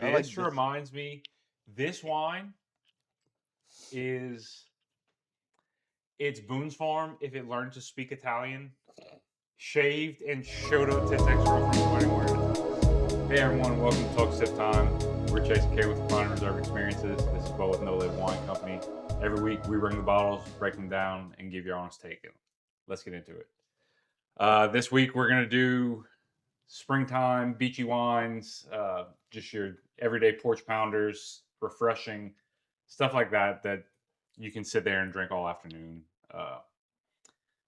I like This this. reminds me, this wine is it's Boone's Farm if it learned to speak Italian, shaved and showed up to his ex-girlfriend's wedding wearing it. Hey everyone, welcome to Talk Sip Time. We're Chase and Kay with Fine Reserve Experiences. This is Bo with No Lid Wine Company. Every week we bring the bottles, break them down, and give your honest take. Let's get into it. This week we're gonna do springtime beachy wines, just your everyday porch pounders, refreshing stuff like that that you can sit there and drink all afternoon.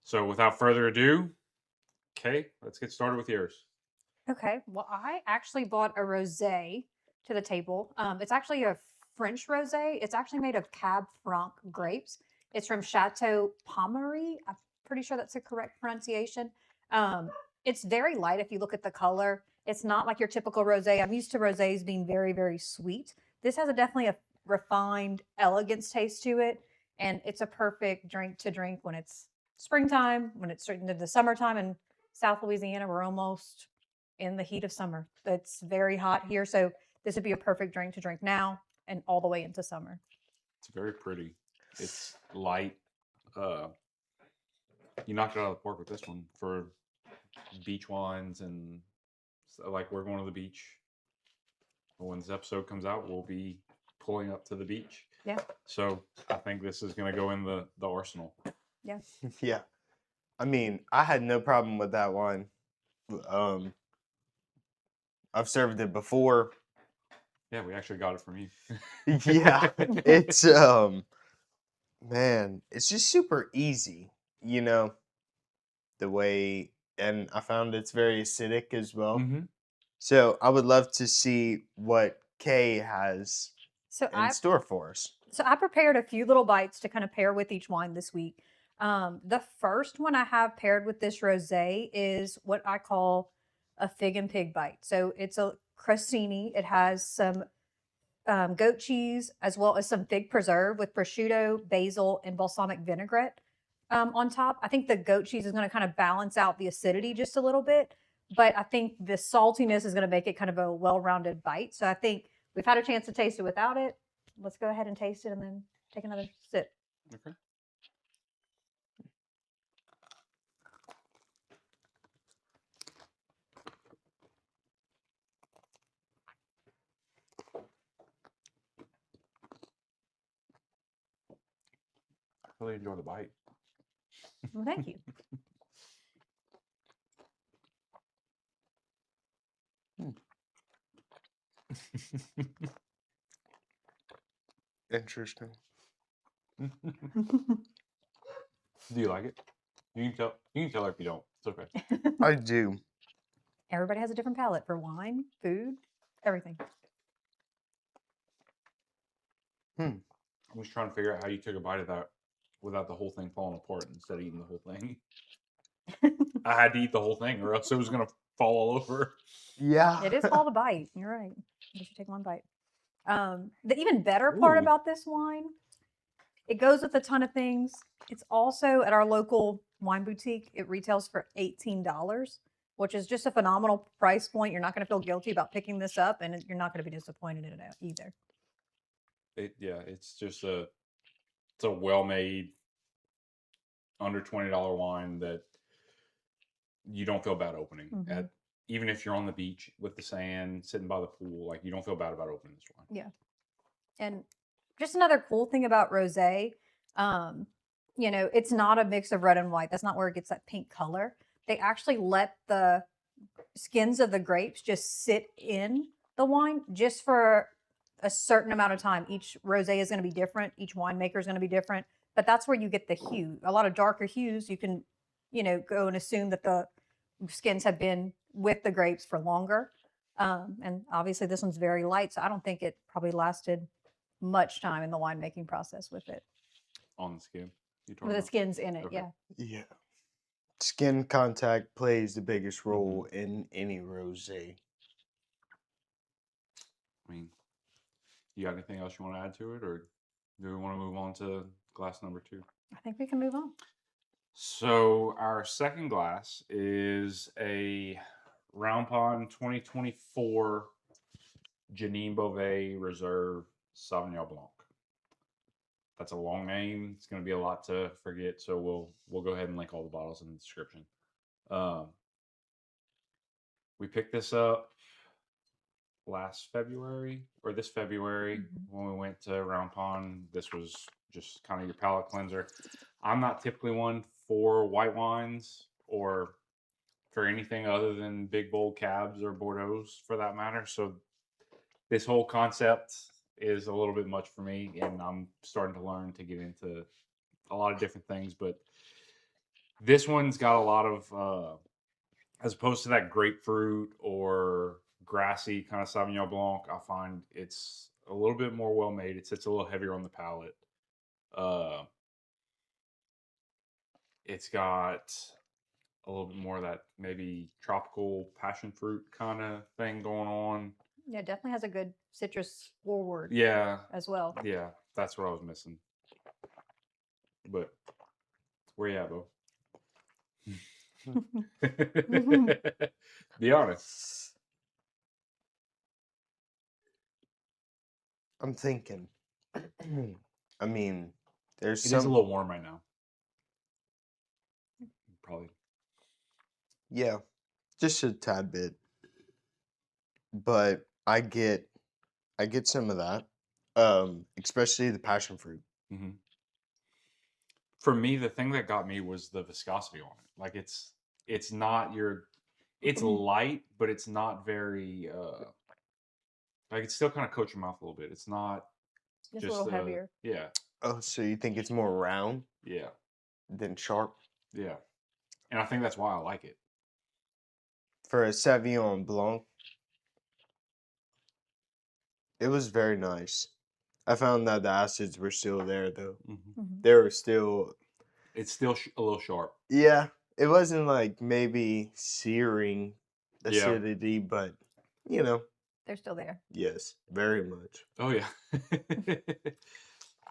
So without further ado, Kay, let's get started with yours. Okay. Well, I actually bought a rosé to the table. It's actually a French rosé. It's actually made of Cab Franc grapes. It's from Château Pommeraie. I'm pretty sure that's the correct pronunciation. It's very light if you look at the color. It's not like your typical rosé. I'm used to rosés being very, very sweet. This has definitely a refined elegance taste to it, and it's a perfect drink to drink when it's springtime, when it's into the summertime in South Louisiana. We're almost in the heat of summer. It's very hot here, so this would be a perfect drink to drink now and all the way into summer. It's very pretty. It's light. You knocked it out of the park with this one for beach wines, and like we're going to the beach. When this episode comes out, we'll be pulling up to the beach. Yeah. So I think this is going to go in the arsenal. Yeah. Yeah. I mean, I had no problem with that wine. I've served it before. Yeah, we actually got it from you. Yeah. It's man, it's just super easy, the way, and I found it's very acidic as well. Mm-hmm. So I would love to see what Kay has So in store for us. So I prepared a few little bites to kind of pair with each wine this week. The first one I have paired with this rosé is what I call a fig and pig bite. So it's a crostini. It has some goat cheese as well as some fig preserve with prosciutto, basil, and balsamic vinaigrette on top. I think the goat cheese is going to kind of balance out the acidity just a little bit, but I think the saltiness is going to make it kind of a well-rounded bite. So I think we've had a chance to taste it without it. Let's go ahead and taste it and then take another sip. Okay. I really enjoy the bite. Well, thank you. Interesting. Do you like it? You can tell. You can tell if you don't. It's okay. I do. Everybody has a different palate for wine, food, everything. I'm just trying to figure out how you took a bite of that without the whole thing falling apart instead of eating the whole thing. I had to eat the whole thing, or else it was gonna fall all over. Yeah. It is called a bite. You're right. You should take one bite. The even better part about this wine, it goes with a ton of things. It's also at our local wine boutique. It retails for $18, which is just a phenomenal price point. You're not going to feel guilty about picking this up, and you're not going to be disappointed in it either. It's just it's a well-made, under $20 wine that you don't feel bad opening. Mm-hmm. Even if you're on the beach with the sand, sitting by the pool, like you don't feel bad about opening this wine. Yeah. And just another cool thing about rosé, it's not a mix of red and white. That's not where it gets that pink color. They actually let the skins of the grapes just sit in the wine just for a certain amount of time. Each rosé is going to be different. Each winemaker is going to be different. But that's where you get the hue. A lot of darker hues, you can, go and assume that the skins have been with the grapes for longer. And obviously this one's very light, so I don't think it probably lasted much time in the winemaking process with it. On the skin? With the skins in it, okay. Yeah. Yeah. Skin contact plays the biggest role in any rosé. I mean, you got anything else you want to add to it, or do we want to move on to glass number 2? I think we can move on. So our second glass is a Round Pond 2024 Jannine Bovet Reserve Sauvignon Blanc. That's a long name. It's going to be a lot to forget, so we'll go ahead and link all the bottles in the description. We picked this up last February or this February when we went to Round Pond. This was just kind of your palate cleanser. I'm not typically one for white wines or for anything other than big bold cabs or Bordeaux's for that matter. So this whole concept is a little bit much for me, and I'm starting to learn to get into a lot of different things. But this one's got a lot of, as opposed to that grapefruit or grassy kind of Sauvignon Blanc, I find it's a little bit more well made. It sits a little heavier on the palate. It's got a little bit more of that maybe tropical passion fruit kind of thing going on. Yeah, it definitely has a good citrus forward. Yeah. As well. Yeah, that's what I was missing. But where you at, Bo? Be honest. I'm thinking. I mean, there's It some. is a little warm right now. Probably. Yeah, just a tad bit. But I get some of that. Especially the passion fruit. Mm-hmm. For me, the thing that got me was the viscosity on it. Like it's not it's light, but it's not very like it still kind of coats your mouth a little bit. It's not just a little heavier. Yeah. Oh, so you think it's more round? Yeah. Than sharp? Yeah. And I think that's why I like it. For a Sauvignon Blanc, it was very nice. I found that the acids were still there, though. They were still... It's still a little sharp. Yeah. It wasn't like maybe searing acidity, but, you know. They're still there. Yes, very much. Oh, yeah.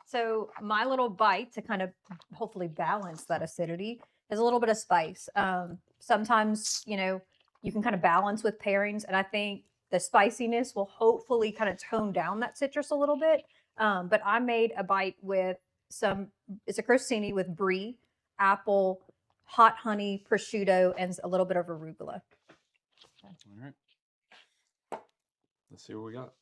So my little bite to kind of hopefully balance that acidity is a little bit of spice. Sometimes, you can kind of balance with pairings, and I think the spiciness will hopefully kind of tone down that citrus a little bit. But I made a bite with it's a crostini with brie, apple, hot honey, prosciutto, and a little bit of arugula. All right. Let's see what we got.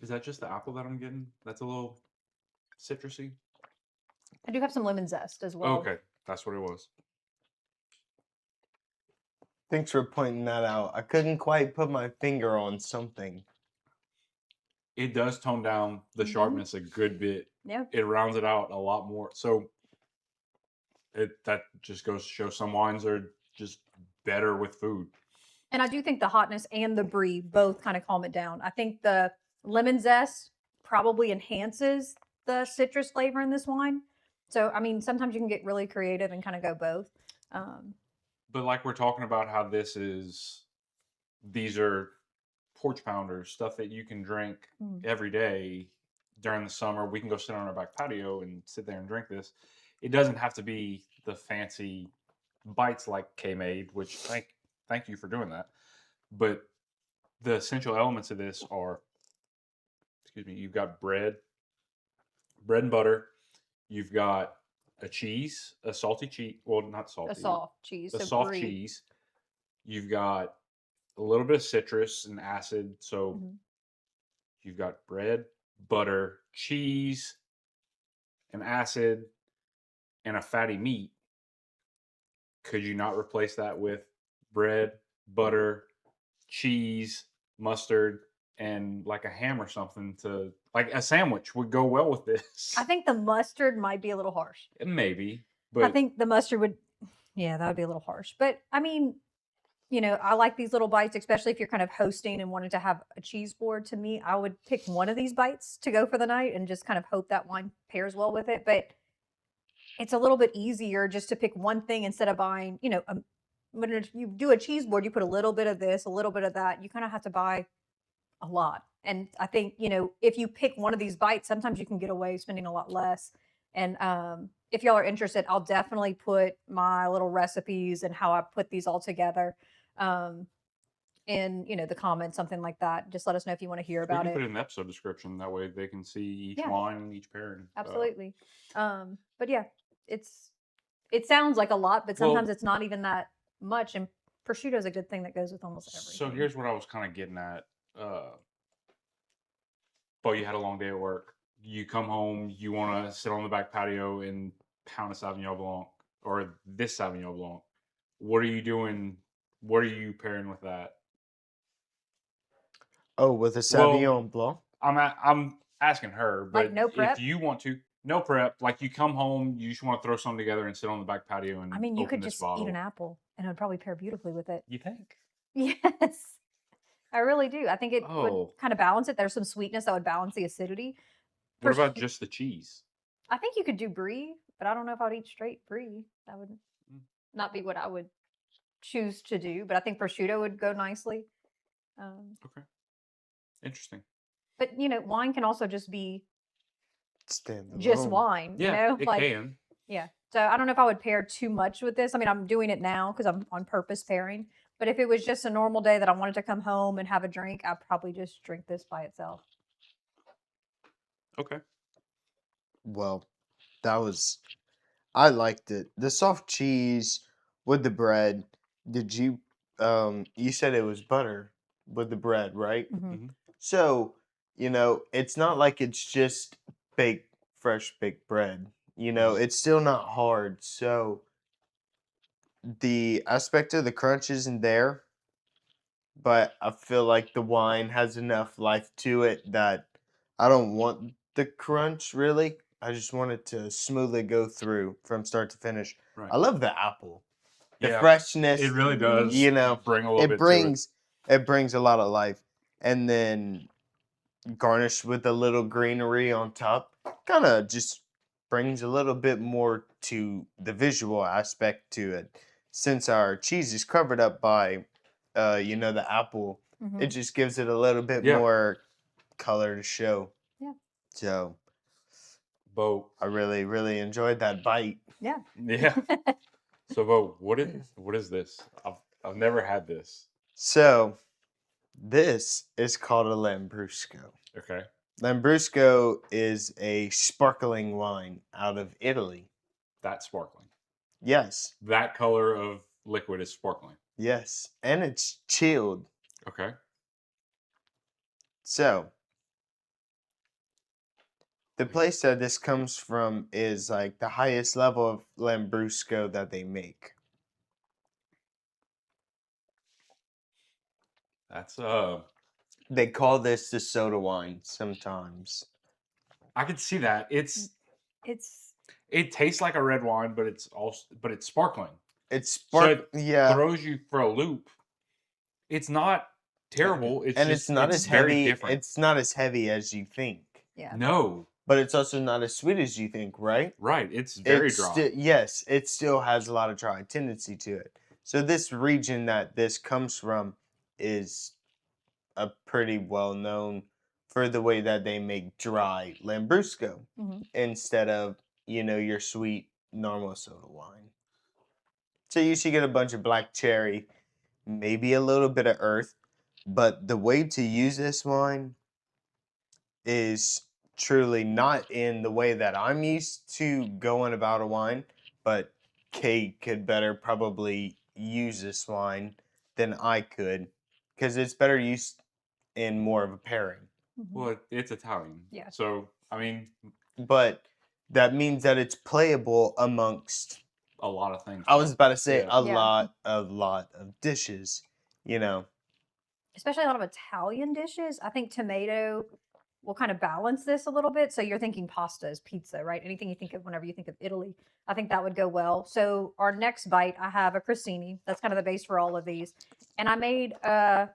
Is that just the apple that I'm getting? That's a little citrusy? I do have some lemon zest as well. Oh, okay. That's what it was. Thanks for pointing that out. I couldn't quite put my finger on something. It does tone down the sharpness a good bit. Yeah. It rounds it out a lot more. So that just goes to show some wines are just better with food. And I do think the hotness and the brie both kind of calm it down. I think the lemon zest probably enhances the citrus flavor in this wine. So, I mean, sometimes you can get really creative and kind of go both. But like we're talking about how these are porch pounders, stuff that you can drink every day during the summer. We can go sit on our back patio and sit there and drink this. It doesn't have to be the fancy bites like Kay made, which thank you for doing that. But the essential elements of this are, you've got bread and butter. You've got a cheese, a salty cheese. Well, not salty. A soft cheese. A soft cheese. You've got a little bit of citrus and acid. So you've got bread, butter, cheese, and acid, and a fatty meat. Could you not replace that with bread, butter, cheese, mustard, and like a ham or something to, like a sandwich would go well with this? I think the mustard might be a little harsh. Maybe, but I think the mustard would, that would be a little harsh. But I mean, I like these little bites, especially if you're kind of hosting and wanting to have a cheese board. To me, I would pick one of these bites to go for the night and just kind of hope that wine pairs well with it. But it's a little bit easier just to pick one thing instead of buying, you do a cheese board, you put a little bit of this, a little bit of that. You kind of have to buy a lot. And I think, if you pick one of these bites, sometimes you can get away spending a lot less. And if y'all are interested, I'll definitely put my little recipes and how I put these all together in, the comments, something like that. Just let us know if you want to hear We about can put it. it in the episode description. That way they can see each Yeah. wine and each pairing. Absolutely. But yeah, it sounds like a lot, but sometimes it's not even that much. And prosciutto is a good thing that goes with almost everything. So here's what I was kind of getting at. Well, you had a long day at work. You come home, you want to sit on the back patio and pound a Sauvignon Blanc or this Sauvignon Blanc. What are you doing? What are you pairing with that? Oh, with a Well, Sauvignon Blanc? I'm asking her, but Like no prep? if you want to, no prep. Like you come home, you just want to throw something together and sit on the back patio and I mean, you open could this just bottle. eat an apple and it would probably pair beautifully with it. You think? Yes, I really do. I think it would Oh. kind of balance it. There's some sweetness that would balance the acidity. What about just the cheese? I think you could do brie, but I don't know if I'd eat straight brie. That would not be what I would choose to do. But I think prosciutto would go nicely. Okay. Interesting. But wine can also just be Stand just alone. wine. Yeah, it like can. yeah. So I don't know if I would pair too much with this. I mean, I'm doing it now because I'm on purpose pairing. But if it was just a normal day that I wanted to come home and have a drink, I'd probably just drink this by itself. Okay. Well, I liked it. The soft cheese with the bread. Did you, you said it was butter with the bread, right? Mm-hmm. So, it's not like it's just fresh baked bread. It's still not hard. So, the aspect of the crunch isn't there, but I feel like the wine has enough life to it that I don't want the crunch really. I just want it to smoothly go through from start to finish. Right. I love the apple. The Yeah, freshness, it really does. Bring a little it bit brings it brings a lot of life. And then garnished with a little greenery on top, kind of just brings a little bit more to the visual aspect to it. Since our cheese is covered up by, the apple, it just gives it a little bit more color to show. Yeah. So, Bo, I really, really enjoyed that bite. Yeah. Yeah. So, Bo, what is this? I've never had this. So, this is called a Lambrusco. Okay. Lambrusco is a sparkling wine out of Italy. That's sparkling. Yes. That color of liquid is sparkling. Yes. And it's chilled. Okay. So, the place that this comes from is like the highest level of Lambrusco that they make. That's They call this the soda wine sometimes. I can see that. It tastes like a red wine, but it's sparkling. It's So it yeah. throws you for a loop. It's not terrible. It's not as very heavy. different. It's not as heavy as you think. Yeah. No. But it's also not as sweet as you think, right? Right. It's very dry. Yes, it still has a lot of dry tendency to it. So this region that this comes from is a pretty well known for the way that they make dry Lambrusco instead of, your sweet normal soda wine. So you should get a bunch of black cherry, maybe a little bit of earth, but the way to use this wine is truly not in the way that I'm used to going about a wine, but Kate could better probably use this wine than I could because it's better used in more of a pairing. Well, it's Italian. Yeah. So, I mean, But that means that it's playable amongst a lot of things. I was about to say Yeah. a lot of dishes, Especially a lot of Italian dishes. I think tomato will kind of balance this a little bit. So you're thinking pastas, pizza, right? Anything you think of whenever you think of Italy, I think that would go well. So our next bite, I have a crostini. That's kind of the base for all of these. And I made a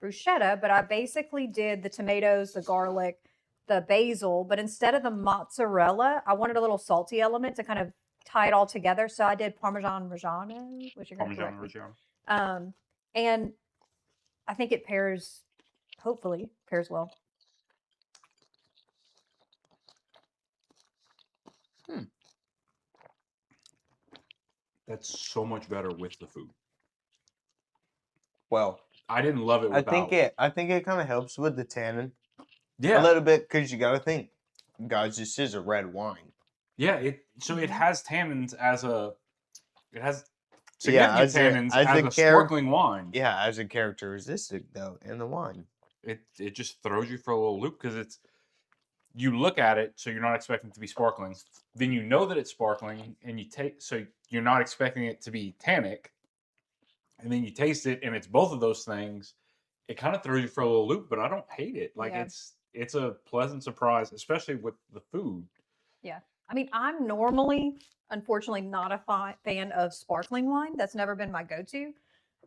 bruschetta, but I basically did the tomatoes, the garlic, the basil, but instead of the mozzarella, I wanted a little salty element to kind of tie it all together. So I did parmigiano-reggiano, which you're going to correct me. Parmigiano-reggiano. And I think it hopefully pairs well. That's so much better with the food. Well, I didn't love it without. I think it kind of helps with the tannin a Yeah. little bit because you got to think, guys, this is a red wine. Yeah. It has tannins it has Yeah, significant tannins as a sparkling wine. Yeah, as a characteristic though in the wine. It just throws you for a little loop because you look at it, so you're not expecting it to be sparkling. Then you know that it's sparkling, and so you're not expecting it to be tannic. And then you taste it, and it's both of those things. It kind of throws you for a little loop, but I don't hate it. Like it's a pleasant surprise, especially with the food. Yeah, I mean, I'm normally, unfortunately, not a fan of sparkling wine. That's never been my go-to.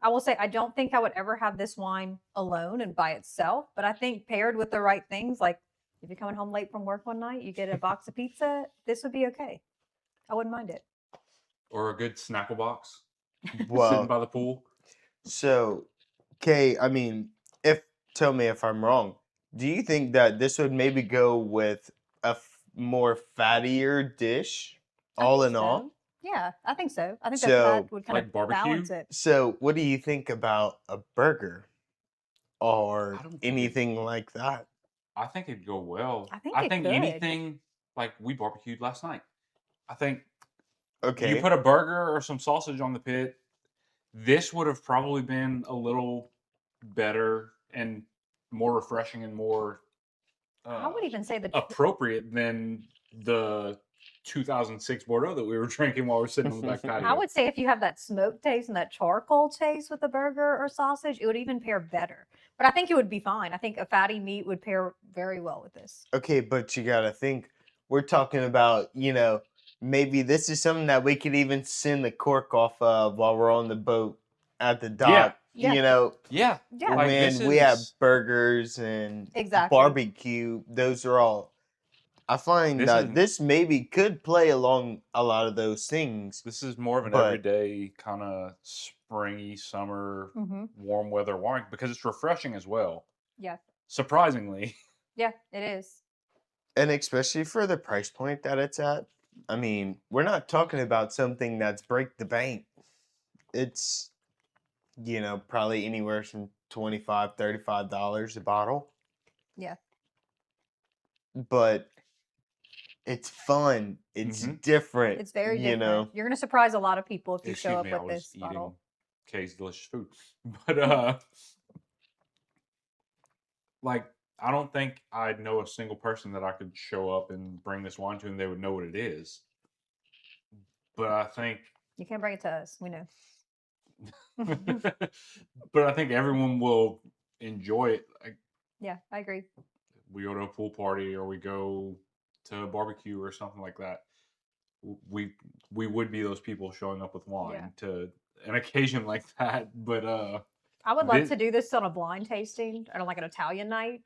I will say I don't think I would ever have this wine alone and by itself, but I think paired with the right things, like if you're coming home late from work one night, you get a box of pizza, this would be okay. I wouldn't mind it. Or a good Snapple box sitting Well, by the pool. so, Kay, I mean, tell me if I'm wrong. Do you think that this would maybe go with a more fattier dish, all in all? Yeah, I think so. I think So, that would kind like of barbecue? balance it. So, what do you think about a burger or I don't think anything like that? I think it'd go well. I think I it think could. anything, like we barbecued last night. I think you Okay. put a burger or some sausage on the pit, this would have probably been a little better and more refreshing and more I would even say appropriate than the 2006 Bordeaux that we were drinking while we were sitting on the back patio. I would say if you have that smoke taste and that charcoal taste with a burger or sausage, it would even pair better. But I think it would be fine. I think a fatty meat would pair very well with this. Okay, but you gotta think, we're talking about, maybe this is something that we could even send the cork off of while we're on the boat at the dock. Yeah. Yeah. Yeah. Like, When we have burgers and barbecue, those are all. I find that this maybe could play along a lot of those things. This is more of an everyday kind of springy summer warm weather wine because it's refreshing as well. Yeah. Surprisingly. Yeah, it is. And especially for the price point that it's at. I mean, we're not talking about something that's break the bank. It's, probably anywhere from $25, $35 a bottle. Yeah. But it's fun. It's different. It's very different. You're going to surprise a lot of people if you show up with this bottle. Kay's delicious food. But, like, I don't think I'd know a single person that I could show up and bring this wine to and they would know what it is. But I think... You can't bring it to us. We know. But I think everyone will enjoy it. Yeah, I agree. We go to a pool party or we go to a barbecue or something like that. We would be those people showing up with wine to an occasion like that. But I would like to do this on a blind tasting or like an Italian night.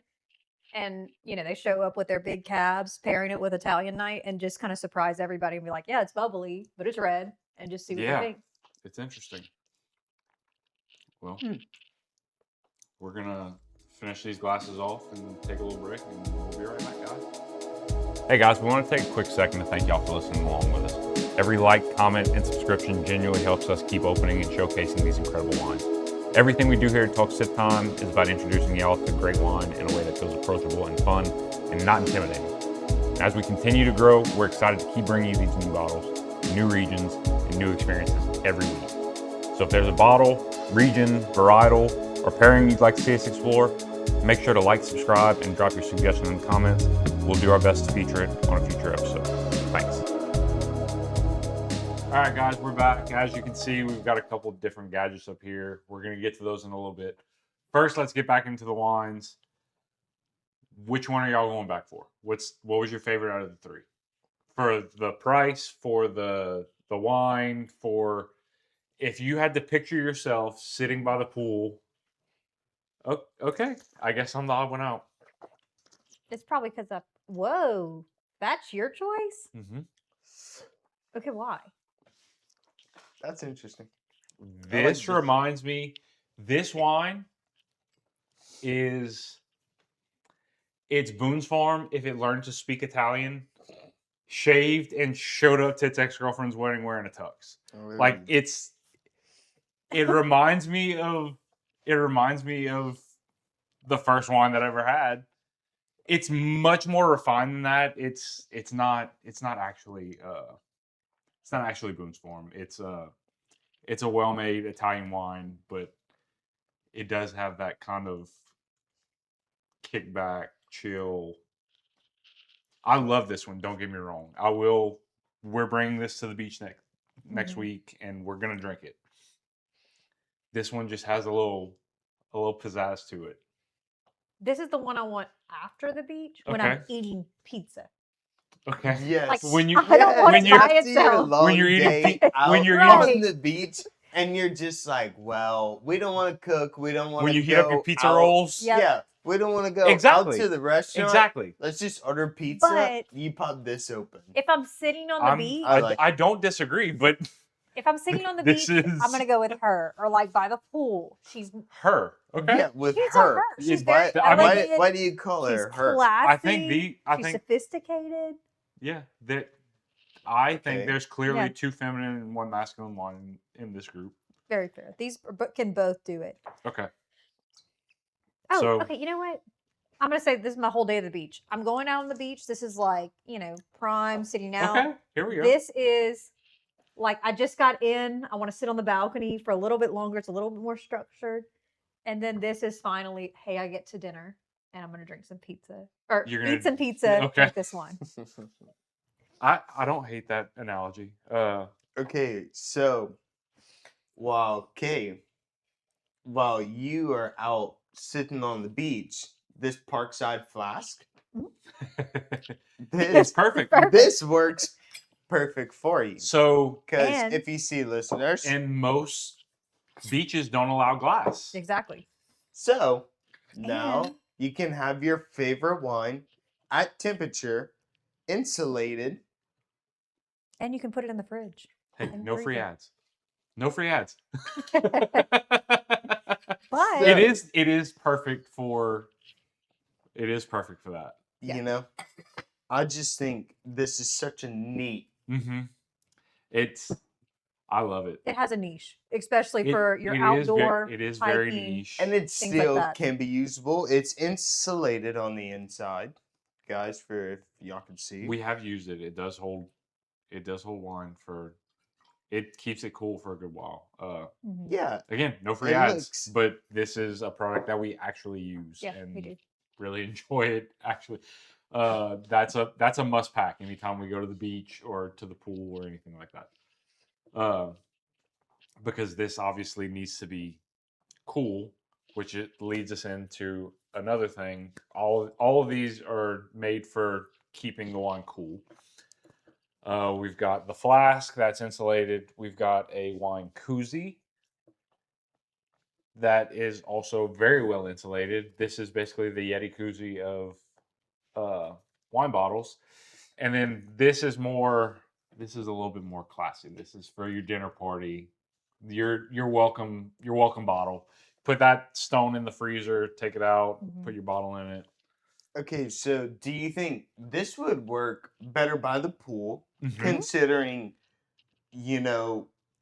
And, they show up with their big cabs, pairing it with Italian night and just kind of surprise everybody and be like, yeah, it's bubbly, but it's red. And just see what they think. It's interesting. Well, we're going to finish these glasses off and take a little break, and we'll be right back, guys. Hey, guys, we want to take a quick second to thank y'all for listening along with us. Every like, comment, and subscription genuinely helps us keep opening and showcasing these incredible wines. Everything we do here at Talk Sip Time is about introducing y'all to great wine in a way that feels approachable and fun and not intimidating. As we continue to grow, we're excited to keep bringing you these new bottles, new regions, and new experiences every week. So if there's a bottle, region, varietal, or pairing you'd like to see us explore, make sure to like, subscribe, and drop your suggestion in the comments. We'll do our best to feature it on a future episode. Thanks. All right, guys, we're back. As you can see, we've got a couple of different gadgets up here. We're going to get to those in a little bit. First, let's get back into the wines. Which one are y'all going back for? What was your favorite out of the three? For the price, for the wine, for if you had to picture yourself sitting by the pool. Okay, I guess I'm the odd one out. It's probably because whoa, that's your choice? Okay, why? That's interesting. This this. reminds me. This wine is it's Boone's Farm if it learned to speak Italian, shaved and showed up to its ex-girlfriend's wedding wearing a tux. Like it reminds me of the first wine that I ever had. It's much more refined than that. It's not actually Boone's Farm. It's a well-made Italian wine, but it does have that kind of kickback, chill. I love this one. Don't get me wrong. We're bringing this to the beach next Mhm. week, and we're gonna drink it. This one just has a little pizzazz to it. This is the one I want after the beach when I'm Okay. eating pizza. Okay. Yes. When you I don't want when it you're- by after your itself. long When you're eating day pi- out when you're Right. on the beach, and you're just like, well, we don't want to cook. We don't want to when you heat up your pizza out. rolls. Yep. Yeah, we don't want to go Exactly. out to the restaurant. Exactly. Let's just order pizza. But- you pop this open. If I'm sitting on the beach, I don't disagree, but if I'm sitting on the This beach, is- I'm gonna go with her or like by the pool. She's her. Okay. Yeah, with she's her. a her. She's Why, very I mean- elegant. why do you call She's her her? classy. I think she's sophisticated. yeah, that I think Okay. there's clearly Yeah. 2 feminine and 1 masculine wine in this group. Very fair. These can both do it. Okay. Oh, So- okay. You know what? I'm gonna say this is my whole day at the beach. I'm going out on the beach. This is like prime sitting out. Okay. Here we go. This is like I just got in. I want to sit on the balcony for a little bit longer. It's a little bit more structured. And then this is finally, hey, I get to dinner and I'm gonna drink some pizza or You're gonna- eat some pizza. okay. Drink this wine. I don't hate that analogy. Okay, so while you are out sitting on the beach, this Parkside flask, it's this perfect. this works perfect for you. So, Because And- if you see listeners, and most beaches don't allow glass. Exactly. so now And- you can have your favorite wine at temperature, insulated. And you can put it in the fridge. Hey, And no drink free it. ads. No free ads. But So- It is perfect for that. Yeah. You know, I just think this is such a neat. Mm-hmm. I love it. it has a niche, especially It- for your it is outdoor. it is very hiking. niche. And it Things like still that. can be usable. It's insulated on the inside, guys. For if y'all can see, We have used it. It does hold wine for. It keeps it cool for a good while. Mhm. yeah, Again, no free It ads, looks- but this is a product that we actually use Yeah, and we do. really enjoy it. Actually, that's a must pack anytime we go to the beach or to the pool or anything like that. Because this obviously needs to be cool, which it leads us into another thing. All of these are made for keeping the wine cool. We've got the flask that's insulated. We've got a wine koozie that is also very well insulated. This is basically the Yeti koozie of wine bottles. And then this is a little bit more classy. This is for your dinner party. Your welcome bottle. Put that stone in the freezer, take it out, put your bottle in it. Okay, so do you think this would work better by the pool, Mhm. considering,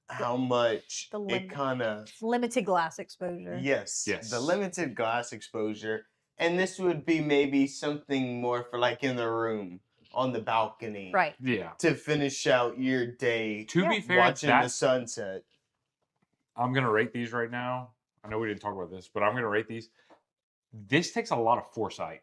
how much the it limit. kind of Limited glass exposure. yes, Yes. the limited glass exposure, and this would be maybe something more for like in the room on the balcony, Right. Yeah. to finish out your day To be Yeah. fair, watching the that's sunset. I'm gonna rate these right now. I know we didn't talk about this, but I'm gonna rate these. This takes a lot of foresight.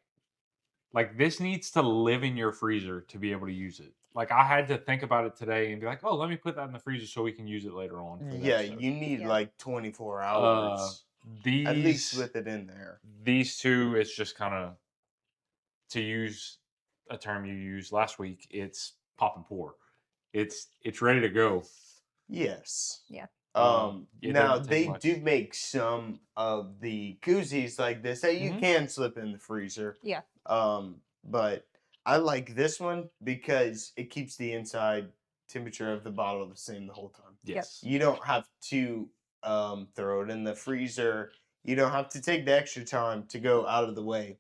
Like this needs to live in your freezer to be able to use it. Like I had to think about it today and be like, oh, let me put that in the freezer so we can use it later on. For the Yeah, episode. you need Yeah. like 24 hours These at least with it in there. these two, it's just kind of, to use a term you used last week, it's pop and pour. It's ready to go. Yes. Yeah. It Now doesn't take they much. do make some of the koozies like this that you Mhm. can slip in the freezer. Yeah. But I like this one because it keeps the inside temperature of the bottle the same the whole time. Yes. You don't have to throw it in the freezer. You don't have to take the extra time to go out of the way.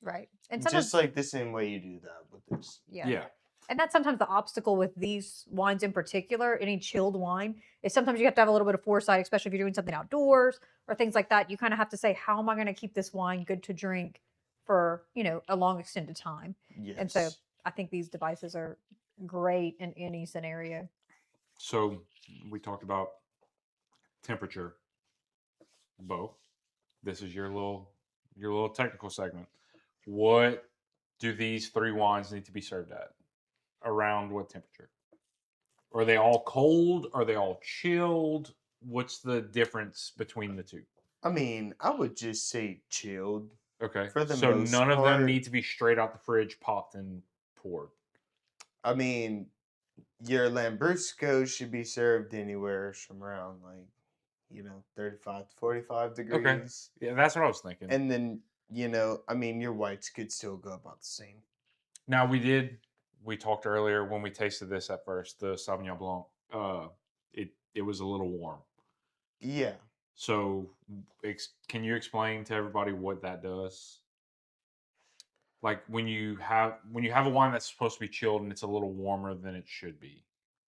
Right. And sometimes, Just like the same way you do that with this. Yeah. And that's sometimes the obstacle with these wines in particular, any chilled wine, is sometimes you have to have a little bit of foresight, especially if you're doing something outdoors or things like that. You kind of have to say, how am I going to keep this wine good to drink for, a long extended time? Yes. And so I think these devices are great in any scenario. So we talked about temperature. Bo, this is your little technical segment. What do these 3 wines need to be served at? Around what temperature? Are they all cold? Are they all chilled? What's the difference between the two? I mean, I would just say chilled. Okay. For the so most none of them part- need to be straight out the fridge, popped and poured. I mean, your Lambrusco should be served anywhere from around 35 to 45 degrees. Yeah, that's what I was thinking. And then, I mean, your whites could still go about the same. Now we talked earlier when we tasted this at first, the Sauvignon Blanc. It was a little warm. Yeah. So, can you explain to everybody what that does? Like when you have a wine that's supposed to be chilled and it's a little warmer than it should be,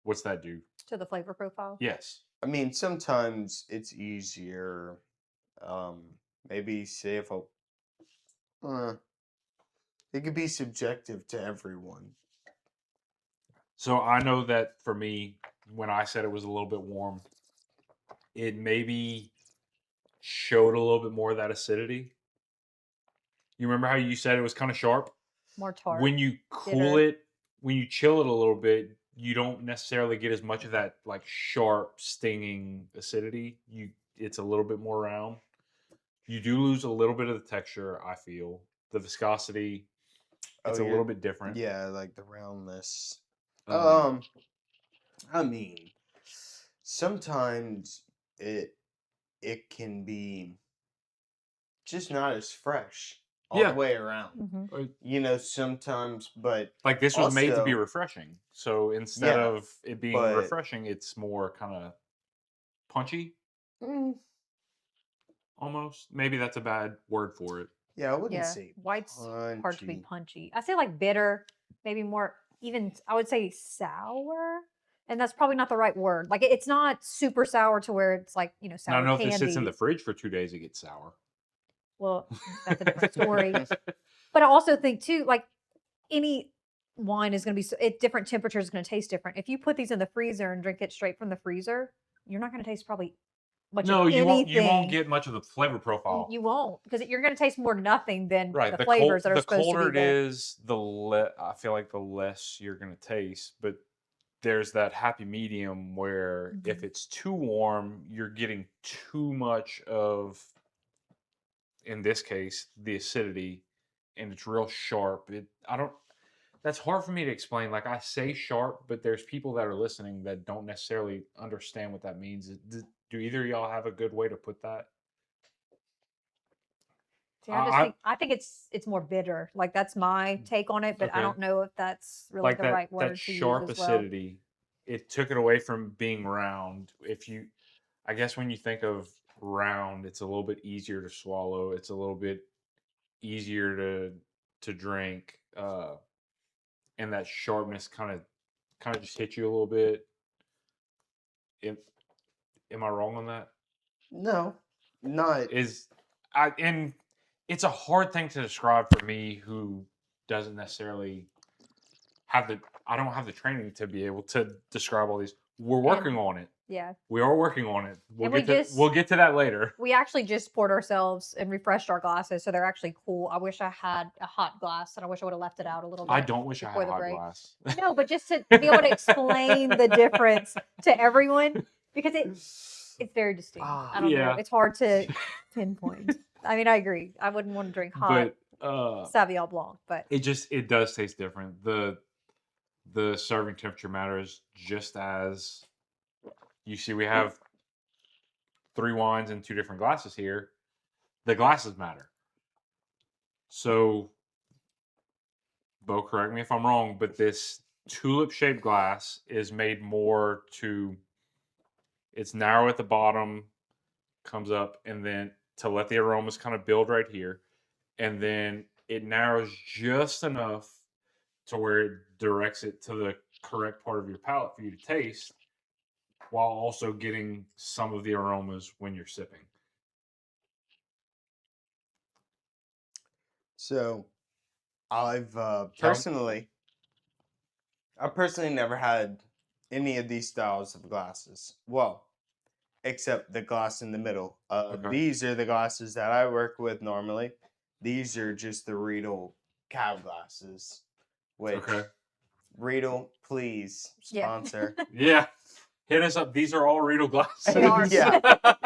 what's that do? To the flavor profile? Yes. I mean, sometimes it's easier. Maybe say if it could be subjective to everyone. So I know that for me, when I said it was a little bit warm, it maybe showed a little bit more of that acidity. You remember how you said it was kind of sharp? More tart. When you cool bitter. it, when you chill it a little bit, you don't necessarily get as much of that like sharp, stinging acidity. It's a little bit more round. You do lose a little bit of the texture, I feel. The viscosity, it's a little bit different. Yeah, like the roundness. Um, I mean, sometimes it can be just not as fresh all Yeah. the way around. Mhm. Sometimes, but like this was made to be also- refreshing. So instead Yeah, of it being but- refreshing, it's more kind of punchy, almost. Maybe that's a bad word for it. Yeah, I wouldn't Yeah. say White's hard to be punchy. punchy. I say like bitter, maybe more even, I would say sour. And that's probably not the right word. Like it's not super sour to where it's like, I sour don't know candy. if it sits in the fridge for 2 days, it gets sour. Well, that's a different story. But I also think too, like any wine is going to be at different temperatures is going to taste different. If you put these in the freezer and drink it straight from the freezer, you're not going to taste probably much No, of you anything. won't get much of the flavor profile. You won't, because you're going to taste more nothing than Right. the flavors that are the supposed to colder be it there. is, I feel like the less you're going to taste. But there's that happy medium where if Mhm. it's too warm, you're getting too much of, in this case, the acidity, and it's real sharp. That's hard for me to explain. Like I say sharp, but there's people that are listening that don't necessarily understand what that means. Do either of y'all have a good way to put that? See, I think it's more bitter. Like that's my take on it, but I Okay. don't know if that's really Like the that, right word that to sharp use as well. acidity, it took it away from being round. I guess when you think of round, it's a little bit easier to swallow. It's a little bit easier to drink, and that sharpness kind of just hits you a little bit. Am I wrong on that? No, not. And it's a hard thing to describe for me who doesn't necessarily I don't have the training to be able to describe all these. We're working on it. Yeah. We are working on it. And We'll get to that later. We actually just poured ourselves and refreshed our glasses, so they're actually cool. I wish I had a hot glass, and I wish I would have left it out a little bit. I don't wish I before had a the hot break. glass. No, but just to be able to explain the difference to everyone, because it's very distinct. I don't know. Yeah. It's hard to pinpoint. I mean, I agree. I wouldn't want to drink hot But Sauvignon Blanc, but it does taste different. The serving temperature matters just as you see. We have 3 wines in 2 different glasses here. The glasses matter. So, Bo, correct me if I'm wrong, but this tulip-shaped glass is made more to. It's narrow at the bottom, comes up, and then to let the aromas kind of build right here, and then it narrows just enough to where it directs it to the correct part of your palate for you to taste, while also getting some of the aromas when you're sipping. So I've Tell- I personally never had any of these styles of glasses. Well, except the glass in the middle. Okay. These are the glasses that I work with normally. These are just the Riedel cab glasses, which Okay. Riedel, please Yeah. sponsor. Yeah. Hit us up. These are all Riedel glasses. They are. Yeah.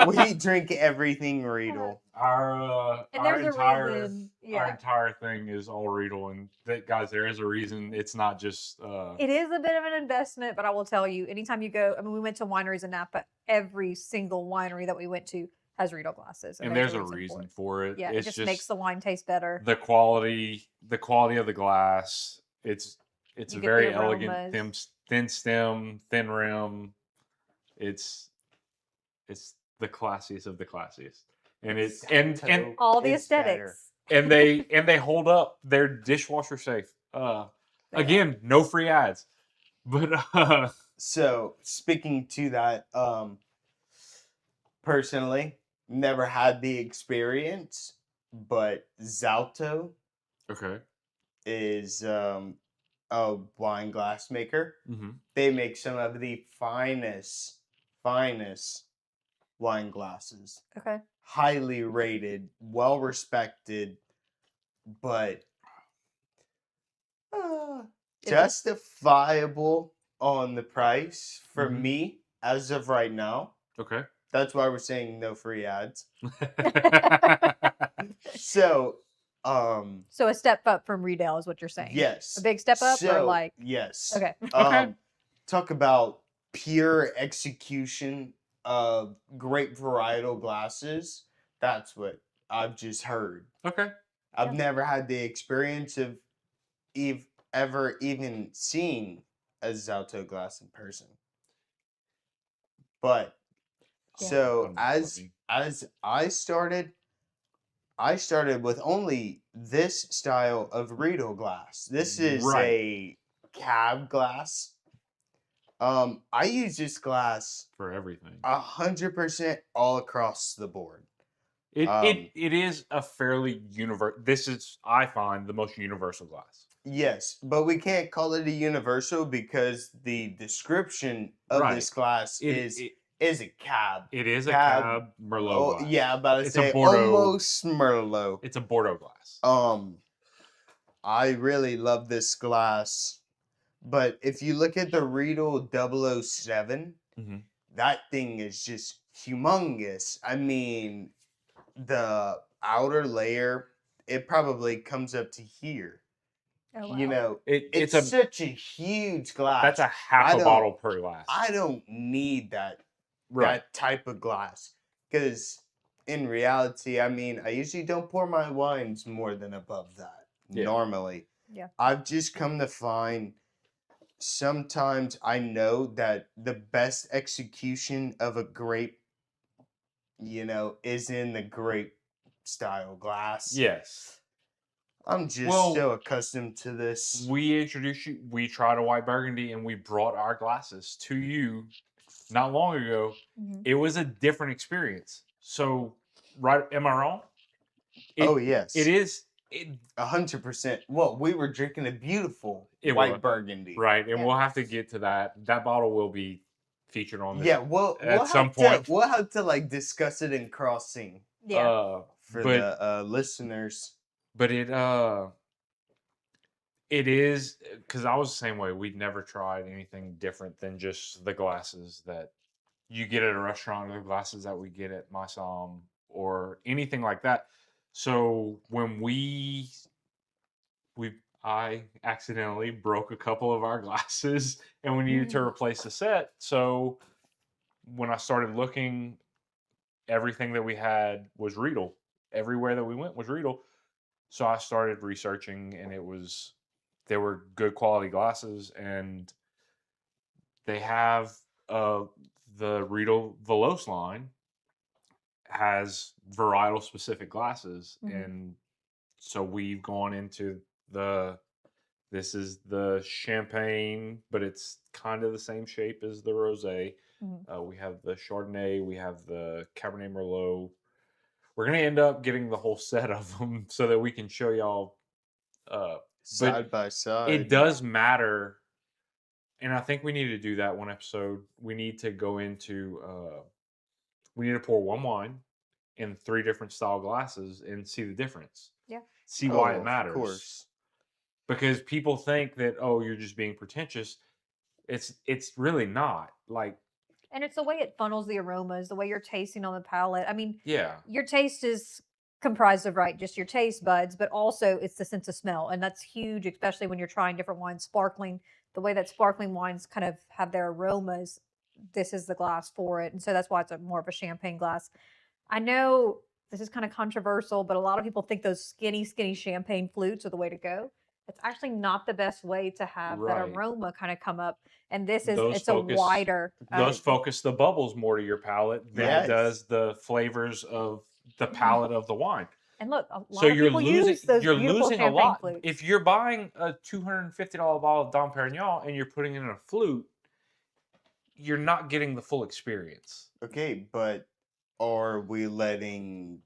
We drink everything Riedel. And there's a reason. Our Yeah. entire thing is all Riedel, and guys, there is a reason. It's not just. It is a bit of an investment, but I will tell you, anytime you go, I mean, we went to wineries in Napa. Every single winery that we went to has Riedel glasses, And there's a reason for it. Yeah, It's it just makes the wine taste better. the quality of the glass. It's You a get the very elegant aromas. thin stem, thin rim. It's the classiest of the classiest, and Château All the is better. aesthetics. and they hold up. They're dishwasher safe. They Again, no free ads, but So speaking to that, personally, never had the experience, but Zalto okay. is a wine glass maker. Mm-hmm. They make some of the finest wine glasses. Okay. Highly rated, well respected, but justifiable on the price for Mhm. me as of right now. Okay. That's why we're saying no free ads. So, So a step up from Riedel is what you're saying. yes. A big step up, or So, like yes. okay. Okay. Talk about pure execution of great varietal glasses. That's what I've just heard. Okay. I've Yeah. never had the experience of ever even seeing a Zalto glass in person. But Yeah. so Unbelievable. as I started with only this style of Riedel glass. This is Right. a cab glass. I use this glass For everything. 100% all across the board. It is a fairly universal. This is, I find, the most universal glass. Yes, but we can't call it a universal because the description of Right. this glass is a cab. It is a Cab- cab Merlot Oh, glass. yeah, I'm about to It's say a Bordeaux. almost Merlot. It's a Bordeaux glass. I really love this glass, but if you look at the Riedel 007, Mm-hmm. that thing is just humongous. I mean, the outer layer, it probably comes up to here. Oh, wow. You know, It's such a huge glass. that's a half I a don't- bottle per glass. I don't need that type of glass because in reality, I mean, I usually don't pour my wines more than above that normally. Yeah. I've just come to find sometimes I know that the best execution of a grape, is in the grape style glass. Yes. I'm just so accustomed to this. We introduced you. We tried a white burgundy, and we brought our glasses to you not long ago. Mhm. It was a different experience. So, right? Am I wrong? Oh yes, It is. 100%. Well, we were drinking a beautiful It white was. burgundy. Right, and Yeah. we'll have to get to that. That bottle will be featured on this. Yeah, we'll some have point. we'll have to like discuss it in crossing Yeah. for but- the listeners. But it is because I was the same way. We'd never tried anything different than just the glasses that you get at a restaurant, or the glasses that we get at my Som, or anything like that. So when I accidentally broke a couple of our glasses, and we needed to replace the set. So when I started looking, everything that we had was Riedel. Everywhere that we went was Riedel. So I started researching, and it was they were good quality glasses, and they have the Riedel Veloce line has varietal specific glasses, Mhm. and so we've gone into this is the champagne, but it's kind of the same shape as the rosé. Mhm. We have the Chardonnay, we have the Cabernet Merlot. We're gonna end up getting the whole set of them so that we can show y'all. But Side by it side. does matter, and I think we need to do that one episode. We need to go into. We need to pour one wine in 3 different style glasses and see the difference. Yeah. See why Oh, it of matters. course. Because people think that, oh, you're just being pretentious. It's really not. Like, And it's the way it funnels the aromas, the way you're tasting on the palate. I mean, yeah, your taste is comprised of just your taste buds, but also it's the sense of smell, and that's huge, especially when you're trying different wines. Sparkling, the way that sparkling wines kind of have their aromas, this is the glass for it, and so that's why it's more of a champagne glass. I know this is kind of controversial, but a lot of people think those skinny champagne flutes are the way to go. It's actually not the best way to have that right. aroma kind of come up. And this is, Those it's a focus wider, those focus the bubbles more to your palate than it Yes. does the flavors of the palate of the wine. and look, a So lot of people use those you're beautiful losing a champagne lot. flutes. If you're buying a $250 bottle of Dom Perignon and you're putting it in a flute, you're not getting the full experience. Okay, but are we letting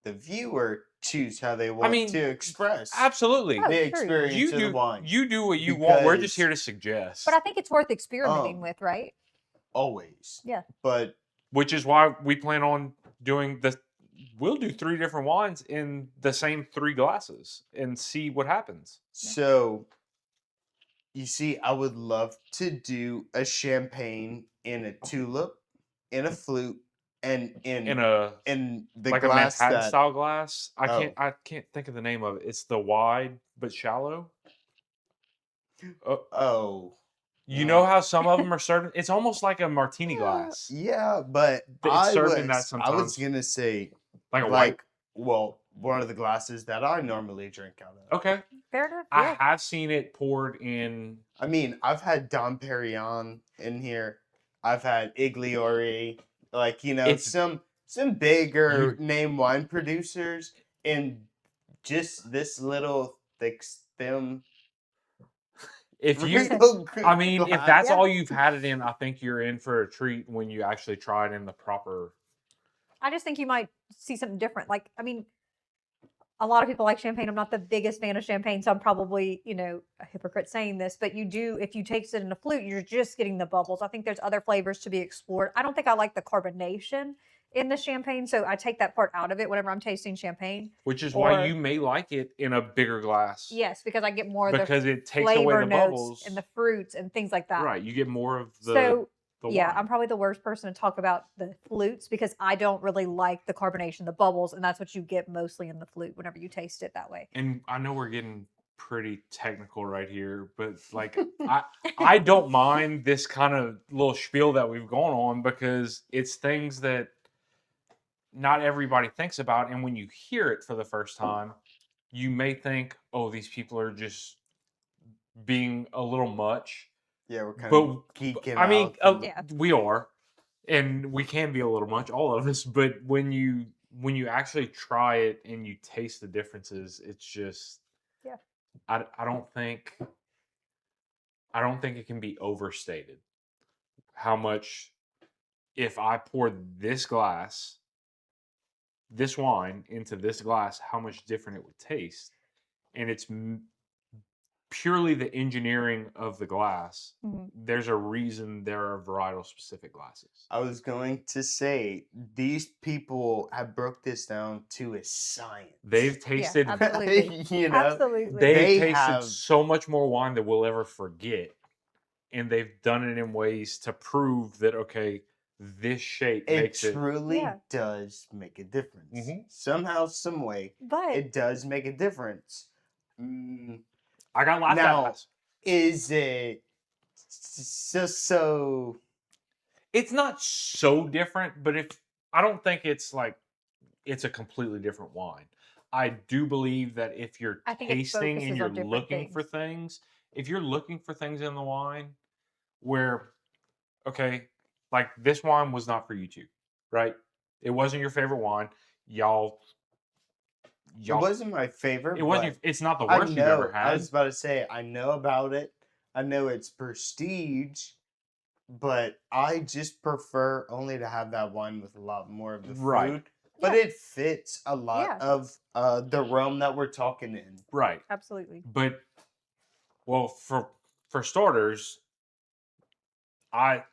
the viewer choose how they want mean, to express Absolutely. Oh, the true. experience of the wine? You do what you want. We're just Because, here to suggest. But I think it's worth experimenting Um, with, right? always. Yeah. But Which is why we plan on doing we'll do 3 different wines in the same 3 glasses and see what happens. so you see, I would love to do a champagne in a tulip, in a flute, and In in a the like a glass Manhattan that style glass. oh I can't think of the name of it. It's the wide but shallow. oh You know mm, how some of them are served? It's almost like a martini glass. yeah, but It's served in that I was sometimes, gonna say like a white. like well one of the glasses that I normally drink out of. Okay, Fair enough. I Yeah. have seen it poured in. I mean, I've had Dom Perignon in here. I've had Igliori, like It's some bigger you. name wine producers, and just this little thick stem. If you, I mean, if that's all you've had it in, I think you're in for a treat when you actually try it in the proper. I just think you might see something different. Like, I mean, a lot of people like champagne. I'm not the biggest fan of champagne, so I'm probably, a hypocrite saying this, but you do, if you taste it in a flute, you're just getting the bubbles. I think there's other flavors to be explored. I don't think I like the carbonation in the champagne, so I take that part out of it whenever I'm tasting champagne. Which is why you Or, may like it in a bigger glass. yes, because I get more of the Because it takes away flavor the notes bubbles. and the fruits and things like that. Right, you get more of So, the yeah, wine. I'm probably the worst person to talk about the flutes because I don't really like the carbonation, the bubbles, and that's what you get mostly in the flute whenever you taste it that way. And I know we're getting pretty technical right here, but like I don't mind this kind of little spiel that we've gone on because it's things that not everybody thinks about, and when you hear it for the first time, you may think, "Oh, these people are just being a little much." Yeah, we're kind But of geeking I mean, out. And, Yeah. we are, and we can be a little much, all of us. But when you actually try it and you taste the differences, it's just Yeah. I don't think it can be overstated how much if I pour this wine into this glass, how much different it would taste, and it's purely the engineering of the glass. Mhm. There's a reason there are varietal specific glasses. I was going to say these people have broke this down to a science. They've tasted, Absolutely. Absolutely. they've They tasted have- so much more wine than we'll ever forget, and they've done it in ways to prove that okay, this shape it makes it. truly Yeah. does make a difference. Mhm. Somehow, some way, But it does make a difference. I got laughed Now- at. Is it so? It's not so different, but if I don't think it's like it's a completely different wine. I do believe that if you're I think it tasting and focuses you're on different looking for things. things, if you're looking for things in the wine where, okay, like this wine was not for you two, right? It wasn't your favorite wine. Y'all, It wasn't my favorite, it wasn't. but It's not the I worst you've ever know. I had. was about to say I know about it. I know it's prestige, but I just prefer only to have that wine with a lot more of the Right. food. But Yeah. it fits a lot Yeah. of the realm that we're talking in. Right. Absolutely. But well, for starters, I'd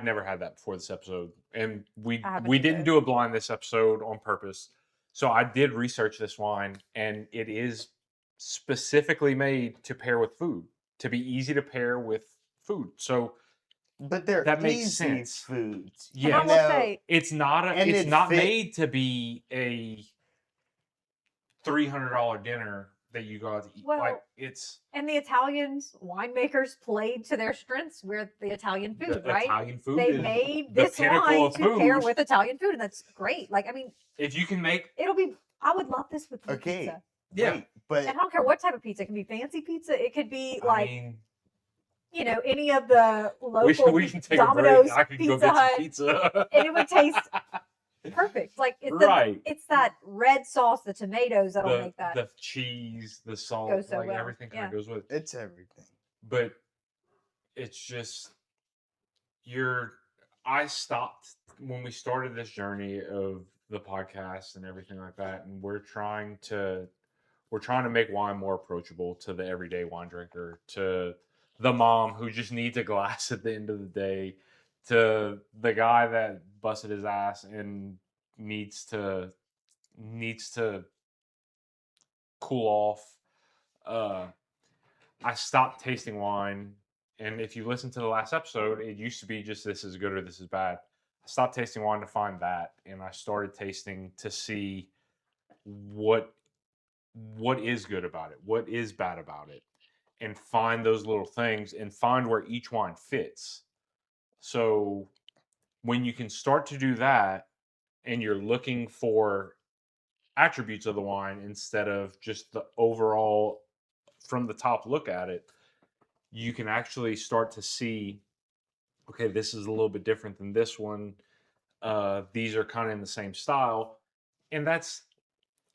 never had that before this episode, and I haven't we didn't either. do a blind this episode on purpose. So I did research this wine, and it is specifically made to pair with food, to be easy to pair with food. So But they're that makes easy sense. foods. And I Yes. will Now, say, It's not and it's it not fit. made to be a $300 dinner that you go out to eat. Like well, it's and the Italians, winemakers played to their strengths with the Italian food, the right? Italian food They is made the this pinnacle wine of to pair food. with Italian food, and that's great. Like, I mean, If you can make it'll be. I would love this with Okay, pizza. Yeah. wait, but And I don't care what type of pizza. It can be fancy pizza. It could be I like, mean, you know, any of the we local can take Domino's, a break. I can go Pizza get some Hut, pizza. and it would taste perfect. Like it's right. it's that red sauce, the tomatoes that'll make that. The cheese, the salt, Go so like well. everything kind Yeah. of goes with it. it's everything. But it's just I stopped when we started this journey of the podcast and everything like that, and we're trying to make wine more approachable to the everyday wine drinker, to the mom who just needs a glass at the end of the day, to the guy that busted his ass and needs to cool off. I stopped tasting wine, and if you listen to the last episode, it used to be just this is good or this is bad. I stopped tasting wine to find that, and I started tasting to see what is good about it, what is bad about it, and find those little things and find where each wine fits. So when you can start to do that and you're looking for attributes of the wine instead of just the overall from the top look at it, you can actually start to see, okay, this is a little bit different than this one. These are kind of in the same style. And that's,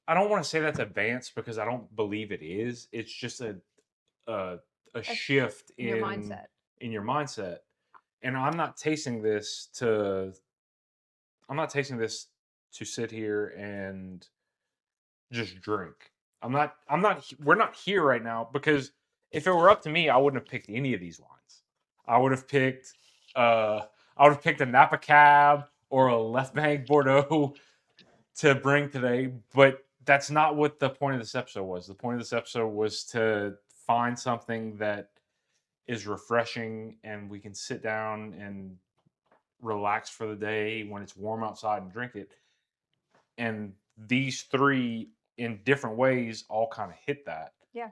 I don't want to say that's advanced because I don't believe it is. It's just a shift Your mindset. in your mindset. And I'm not tasting this to sit here and just drink. We're not here right now because if it were up to me, I wouldn't have picked any of these wines. I would have picked a Napa Cab or a Left Bank Bordeaux to bring today, but that's not what the point of this episode was. The point of this episode was to find something that is refreshing and we can sit down and relax for the day when it's warm outside and drink it. And these three in different ways all kind of hit that. Yeah.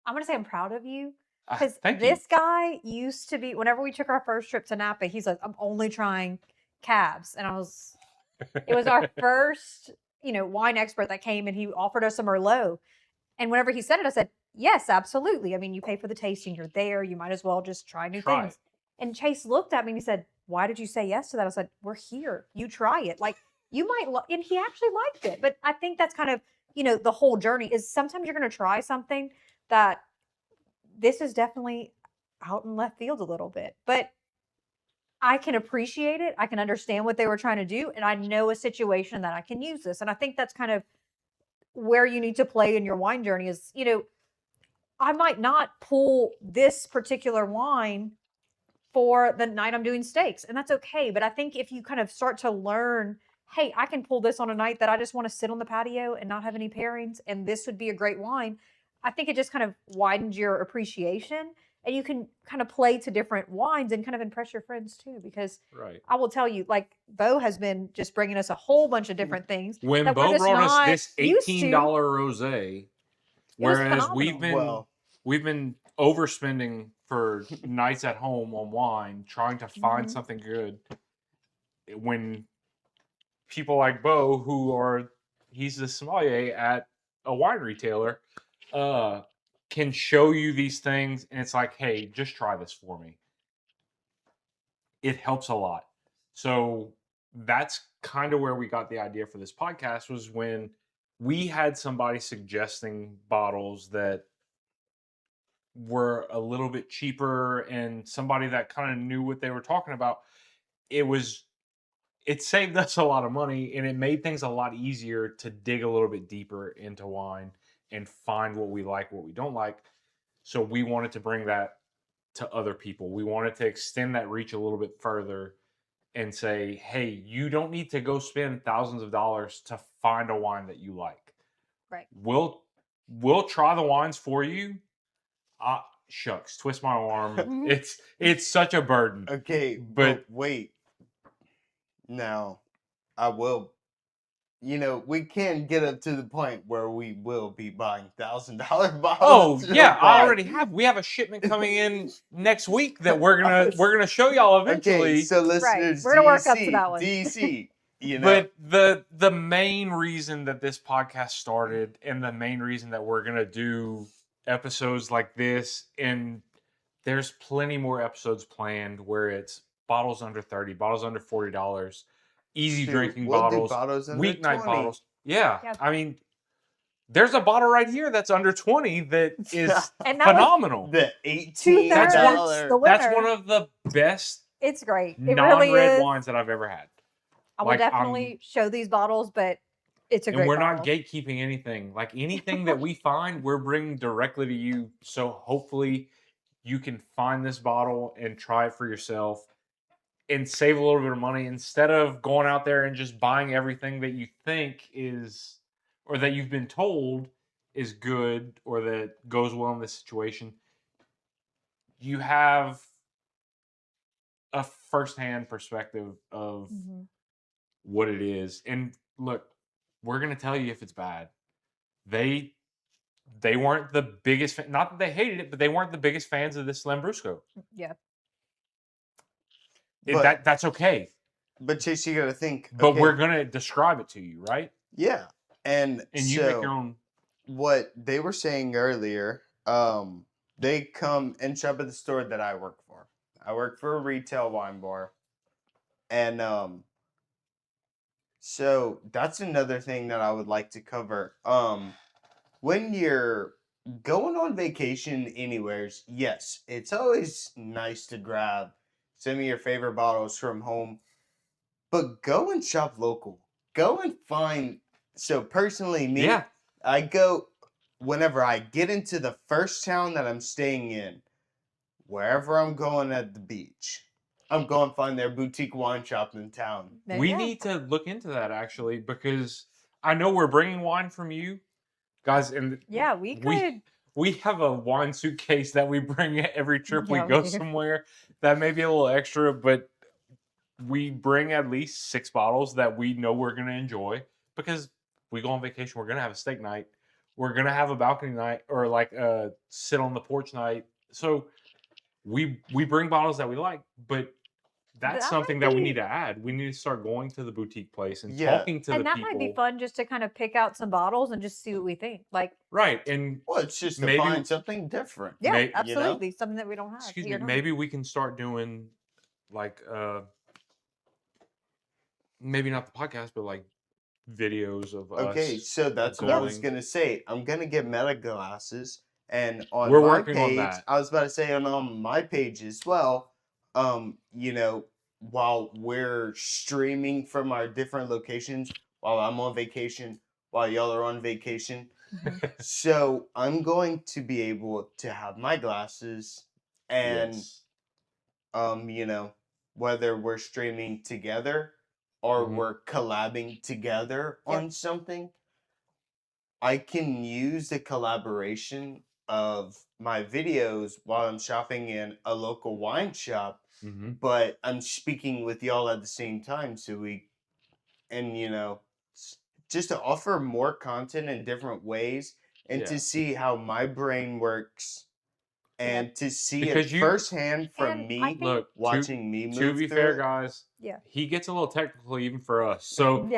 I'm going to say I'm proud of you because Thank this you. guy used to be, whenever we took our first trip to Napa, he's like, I'm only trying cabs. And it was our first, wine expert that came and he offered us a Merlot. And whenever he said it, I said, yes, absolutely. I mean, you pay for the tasting, you're there. You might as well just try new Try things. it. And Chase looked at me and he said, why did you say yes to that? I said, we're here. You try it. Like, you might, and he actually liked it. But I think that's kind of, the whole journey is sometimes you're going to try something that this is definitely out in left field a little bit. But I can appreciate it. I can understand what they were trying to do. And I know a situation that I can use this. And I think that's kind of where you need to play in your wine journey is, I might not pull this particular wine for the night I'm doing steaks, and that's okay. But I think if you kind of start to learn, hey, I can pull this on a night that I just want to sit on the patio and not have any pairings, and this would be a great wine. I think it just kind of widens your appreciation, and you can kind of play to different wines and kind of impress your friends too. Because Right. I will tell you, like Bo has been just bringing us a whole bunch of different things. When that we're Bo just brought us not this used $18 to. rosé, was whereas we've phenomenal. been overspending for nights at home on wine, trying to find something good. When people like Bo, who are he's the sommelier at a wine retailer, can show you these things, and it's like, hey, just try this for me. It helps a lot. So that's kind of where we got the idea for this podcast, was when we had somebody suggesting bottles that were a little bit cheaper and somebody that kind of knew what they were talking about. It saved us a lot of money, and it made things a lot easier to dig a little bit deeper into wine and find what we like, what we don't like. So we wanted to bring that to other people. We wanted to extend that reach a little bit further and say, hey, you don't need to go spend thousands of dollars to find a wine that you like. Right. We'll try the wines for you. Shucks, twist my arm. It's such a burden. Okay, but wait. Now, I will. We can get up to the point where we will be buying $1,000 bottles. Oh yeah, I already have. We have a shipment coming in next week that we're gonna show y'all eventually. Okay, so listeners, We're gonna work up to that one. DC, But the main reason that this podcast started, and the main reason that we're gonna do episodes like this, and there's plenty more episodes planned where it's bottles under 30, bottles under $40, easy drinking bottles, weeknight bottles. Yeah. I mean, there's a bottle right here that's under 20 that is phenomenal. The $18. That's one of the best. It's great. It non-red really is. wines that I've ever had. I will definitely show these bottles, but it's a great. And we're bottle. not gatekeeping anything. Like anything that we find, we're bringing directly to you. So hopefully you can find this bottle and try it for yourself and save a little bit of money instead of going out there and just buying everything that you think is, or that you've been told is good or that goes well in this situation. You have a firsthand perspective of what it is. And look, we're going to tell you if it's bad. They weren't the biggest not that they hated it, but they weren't the biggest fans of this Lambrusco. Yeah. That's okay. But Chase, you got to think. But we're going to describe it to you, right? Yeah. And you make your own. What they were saying earlier, they come and shop at the store that I work for. I work for a retail wine bar. And so that's another thing that I would like to cover. When you're going on vacation anywheres, yes, it's always nice to grab some of your favorite bottles from home, but go and shop local. Go and find. So personally, me, I go whenever I get into the first town that I'm staying in, wherever I'm going at the beach. I'm going to find their boutique wine shop in town. We need to look into that, actually, because I know we're bringing wine from you guys. And we could. We have a wine suitcase that we bring every trip we go somewhere. That may be a little extra, but we bring at least 6 bottles that we know we're going to enjoy, because we go on vacation. We're going to have a steak night. We're going to have a balcony night, or like a sit on the porch night. So we bring bottles that we like, but that's something that we need to add. We need to start going to the boutique place and talking to the people. And that might be fun, just to kind of pick out some bottles and just see what we think. Right. And it's just to find something different. Yeah, absolutely. Something that we don't have. Excuse me. Maybe we can start doing maybe not the podcast, but like videos of us. Okay, so that's what I was going to say. I'm going to get meta glasses. And on we're my working page, on that. I was about to say on my page as well, while we're streaming from our different locations, while I'm on vacation, while y'all are on vacation. So I'm going to be able to have my glasses and, whether we're streaming together or we're collabing together on something, I can use the collaboration of my videos while I'm shopping in a local wine shop, but I'm speaking with y'all at the same time. So just to offer more content in different ways and to see how my brain works and to see it firsthand from me, watching me move to be through fair, it. guys, he gets a little technical even for us. So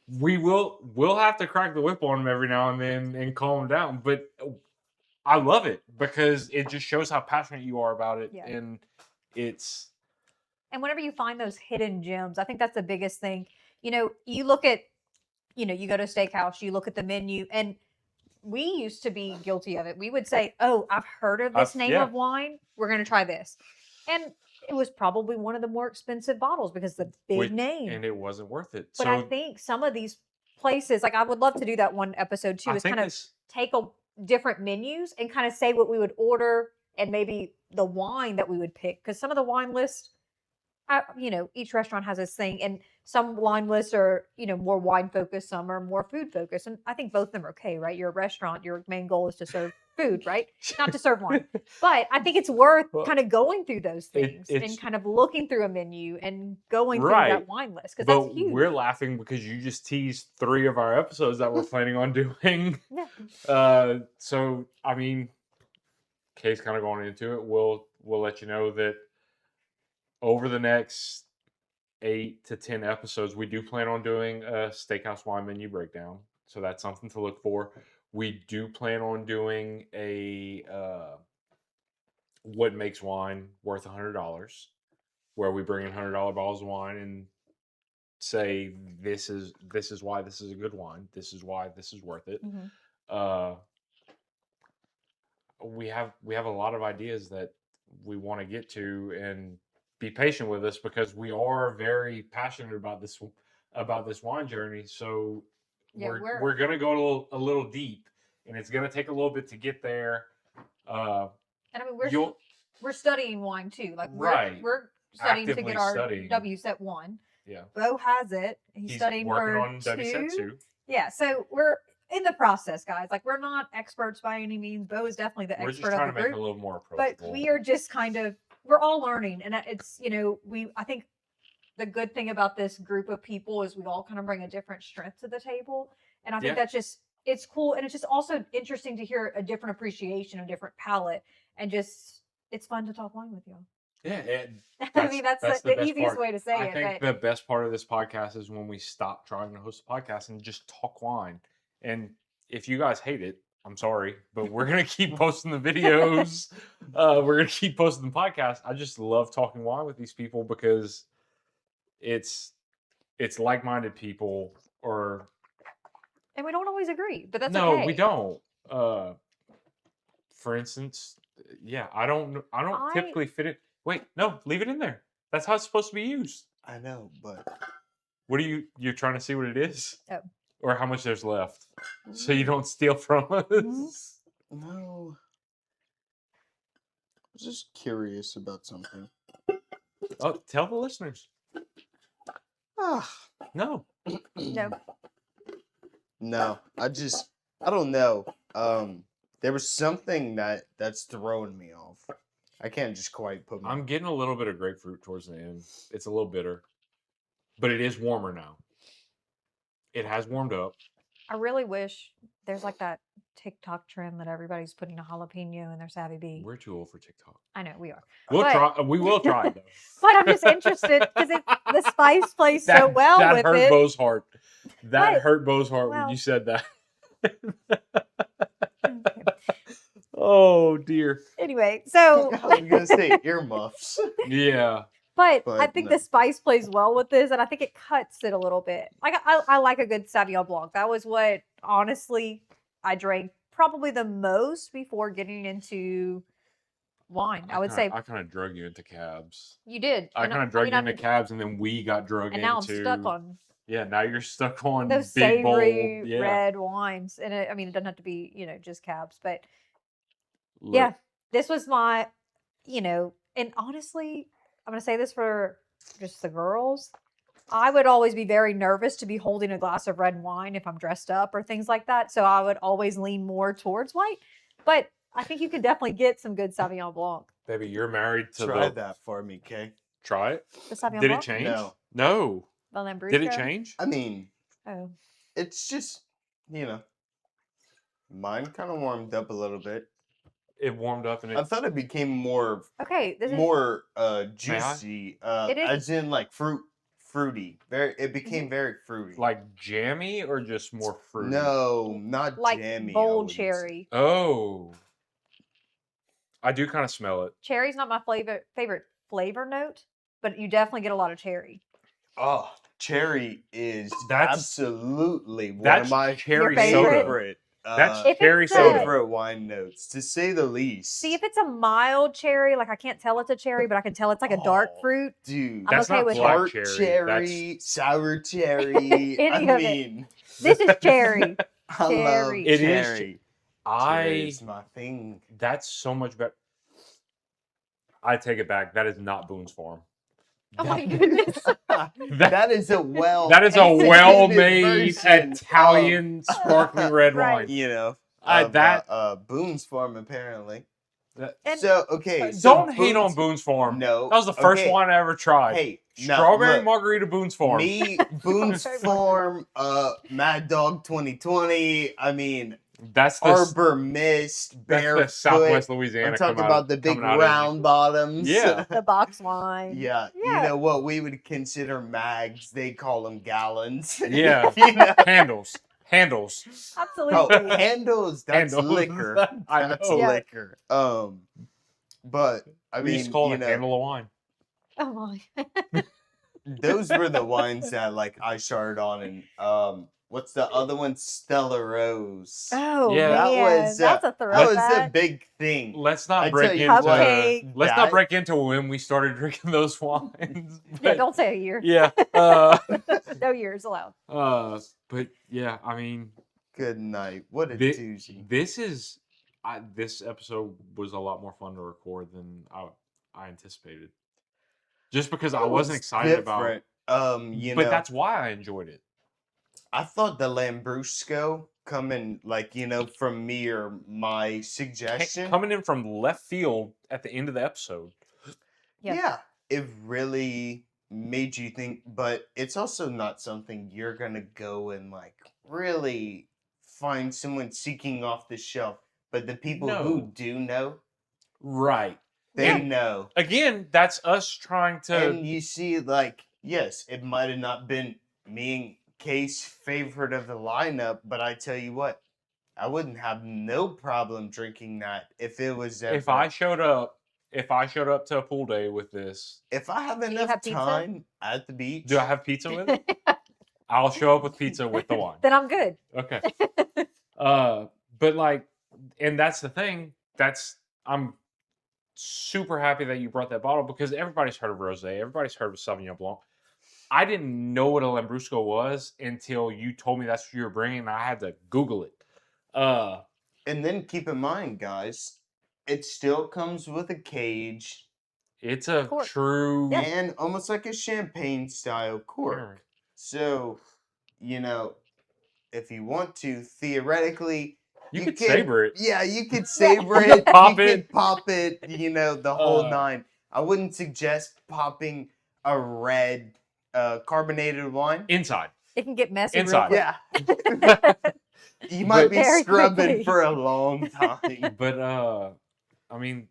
we'll have to crack the whip on them every now and then and calm them down. But I love it because it just shows how passionate you are about it, Yeah. and it's And whenever you find those hidden gems, I think that's the biggest thing. You look at, you go to a steakhouse, you look at the menu, and we used to be guilty of it. We would say, "Oh, I've heard of this name yeah. of wine. We're going to try this." And it was probably one of the more expensive bottles because the big name. and it wasn't worth it. But I think some of these places, like I would love to do that one episode too, is kind of take different menus and kind of say what we would order and maybe the wine that we would pick. Because some of the wine lists, each restaurant has this thing, and some wine lists are, more wine focused, some are more food focused. And I think both of them are okay, right? You're a restaurant, your main goal is to serve food, right? Not to serve wine. But I think it's worth kind of going through those things and kind of looking through a menu and going through that wine list, because that's huge. We're laughing because you just teased 3 of our episodes that we're planning on doing. So I mean, Kay's kind of going into it. We'll let you know that over the next 8 to 10 episodes, we do plan on doing a steakhouse wine menu breakdown. So that's something to look for. We do plan on doing a what makes wine worth $100, where we bring in $100 bottles of wine and say this is why this is a good wine. This is why this is worth it. We have a lot of ideas that we want to get to, and be patient with us because we are very passionate about this wine journey. So we're gonna go a little deep, and it's gonna take a little bit to get there. And I mean, we're studying wine too. Like we're studying to get our WSET 1. Yeah. Bo has it. He's studying working for on WSET 2. Yeah. So we're in the process, guys. Like we're not experts by any means. Bo is definitely the expert of the group. We're just trying to make it a little more approachable. But we are just we're all learning, and it's I think the good thing about this group of people is we all kind of bring a different strength to the table, and I think that's just it's cool, and it's just also interesting to hear a different appreciation, a different palate, and just it's fun to talk wine with y'all. Yeah, I mean that's the easiest way to say it. I think the best part of this podcast is when we stop trying to host a podcast and just talk wine. And if you guys hate it, I'm sorry, but we're gonna keep posting the videos. We're gonna keep posting the podcast. I just love talking wine with these people because it's like-minded people, and we don't always agree, but that's okay. No, we don't. For instance, I don't typically fit it. Wait, no, leave it in there. That's how it's supposed to be used. I know, but what are you're trying to see what it is? Oh. Or how much there's left, so you don't steal from us. No. I was just curious about something. Oh, tell the listeners. No. No, I don't know. There was something that's throwing me off. I can't just quite put I'm getting a little bit of grapefruit towards the end. It's a little bitter, but it is warmer now. It has warmed up. I really wish there's like that TikTok trend that everybody's putting a jalapeno in their Savvy Bee. We're too old for TikTok. I know we are. We will try though. But I'm just interested because the spice plays so well with it. That hurt Bo's heart. That hurt Bo's heart when you said that. Oh dear. Anyway, so I was gonna say earmuffs. Yeah. But I think the spice plays well with this, and I think it cuts it a little bit. Like I like a good Sauvignon Blanc. That was what, honestly, I drank probably the most before getting into wine. I would say I kind of drug you into cabs. You did. I kind of drug you into cabs, and then we got drug into. And now I'm stuck on. Yeah, now you're stuck on those big savory red wines, and it doesn't have to be just cabs, but this was my, and honestly, I'm going to say this for just the girls. I would always be very nervous to be holding a glass of red wine if I'm dressed up or things like that. So I would always lean more towards white. But I think you can definitely get some good Sauvignon Blanc. Baby, you're married to Try that for me, Kay. Try it. The Sauvignon Did Blanc? it change? No. The Lambrusco? Did it change? I mean, it's just, mine kind of warmed up a little bit. It warmed up, and I thought it became more juicy. as in like fruit fruity. It became very fruity. Like jammy or just more fruity? No, not Like jammy. I bold wouldn't say. cherry. Oh. I do kind of smell it. Cherry's not my favorite flavor note, but you definitely get a lot of cherry. Oh, cherry is absolutely one That's of my cherry favorite? favorite. That's If cherry it's soda. favorite wine notes, to say the least. See, if it's a mild cherry, like I can't tell it's a cherry, but I can tell it's like a dark Oh, fruit. dude, I'm That's okay not with black tart that. cherry, sour cherry. Any I of it. mean, This is cherry. I love Cherry. It is cherry. I. Cherry's my thing. That's so much better. I take it back. That is not Boone's Farm. Oh my goodness. That is a That is a executed well-made version Italian sparkling red Right. wine. you know, That- Boone's Farm apparently. And- So okay, Don't hate on Boone's Farm. No, That was the first okay. wine I ever tried. Hey, no, Strawberry look, margarita Boone's Farm. Me, Boone's Farm, Mad Dog 2020. I mean, That's the Arbor Mist, that's the Barefoot. Southwest Louisiana. I'm talking coming about out- the big coming out of round bottoms. Yeah. The box wine. Yeah, you Yeah. know what we would consider mags, they call them gallons. Yeah. You know? Handles. Oh, Absolutely. handles, that's Handles. liquor. I That's know. Yeah. liquor. But I We mean, used to call you it a know, handle of wine. Oh my. those were the wines that like I started on, and what's the other one? Stella Rose. Oh Yeah. That man, was, that's a That was a throwback. big thing. Let's I not break tell into you what, Cupcake. let's that- not break into when we started drinking those wines. Yeah, But- don't say a year. yeah. No years allowed. But yeah, I mean, Good night. What a Thi- doozy. this episode was a lot more fun to record than I anticipated. Just because I It wasn't was excited about. different. You But know, that's why I enjoyed it. I thought the Lambrusco coming like, you know, from me or my suggestion. Coming in from left field at the end of the episode. Yeah. Yeah, it really made you think, but it's also not something you're gonna go and like really find someone seeking off the shelf. But the people who No. do know, Right. they Yeah. know. Again, that's us trying to. And you see, like, yes, it might have not been me and Case favorite of the lineup, but I tell you what, I wouldn't have no problem drinking that if it was ever. if I showed up to a pool day with this, If I have you enough have pizza? time at the beach, do I have pizza with it? I'll show up with pizza with the wine. Then I'm good. Okay. But like, and that's the thing. I'm super happy that you brought that bottle because everybody's heard of Rosé. Everybody's heard of Sauvignon Blanc. I didn't know what a Lambrusco was until you told me that's what you were bringing, and I had to Google it. And then keep in mind, guys, it still comes with a cage It's a Cork. true. Yeah. and almost like a champagne style cork. So, you know, if you want to, theoretically, You could savor it. Yeah, you could savor You could it. pop you it. could pop it, you know, the whole Uh, nine. I wouldn't suggest popping a red carbonated wine. Inside. It can get messy. Inside. Real quick. Yeah. You might But- be Very scrubbing quickly. for a long time. But I mean,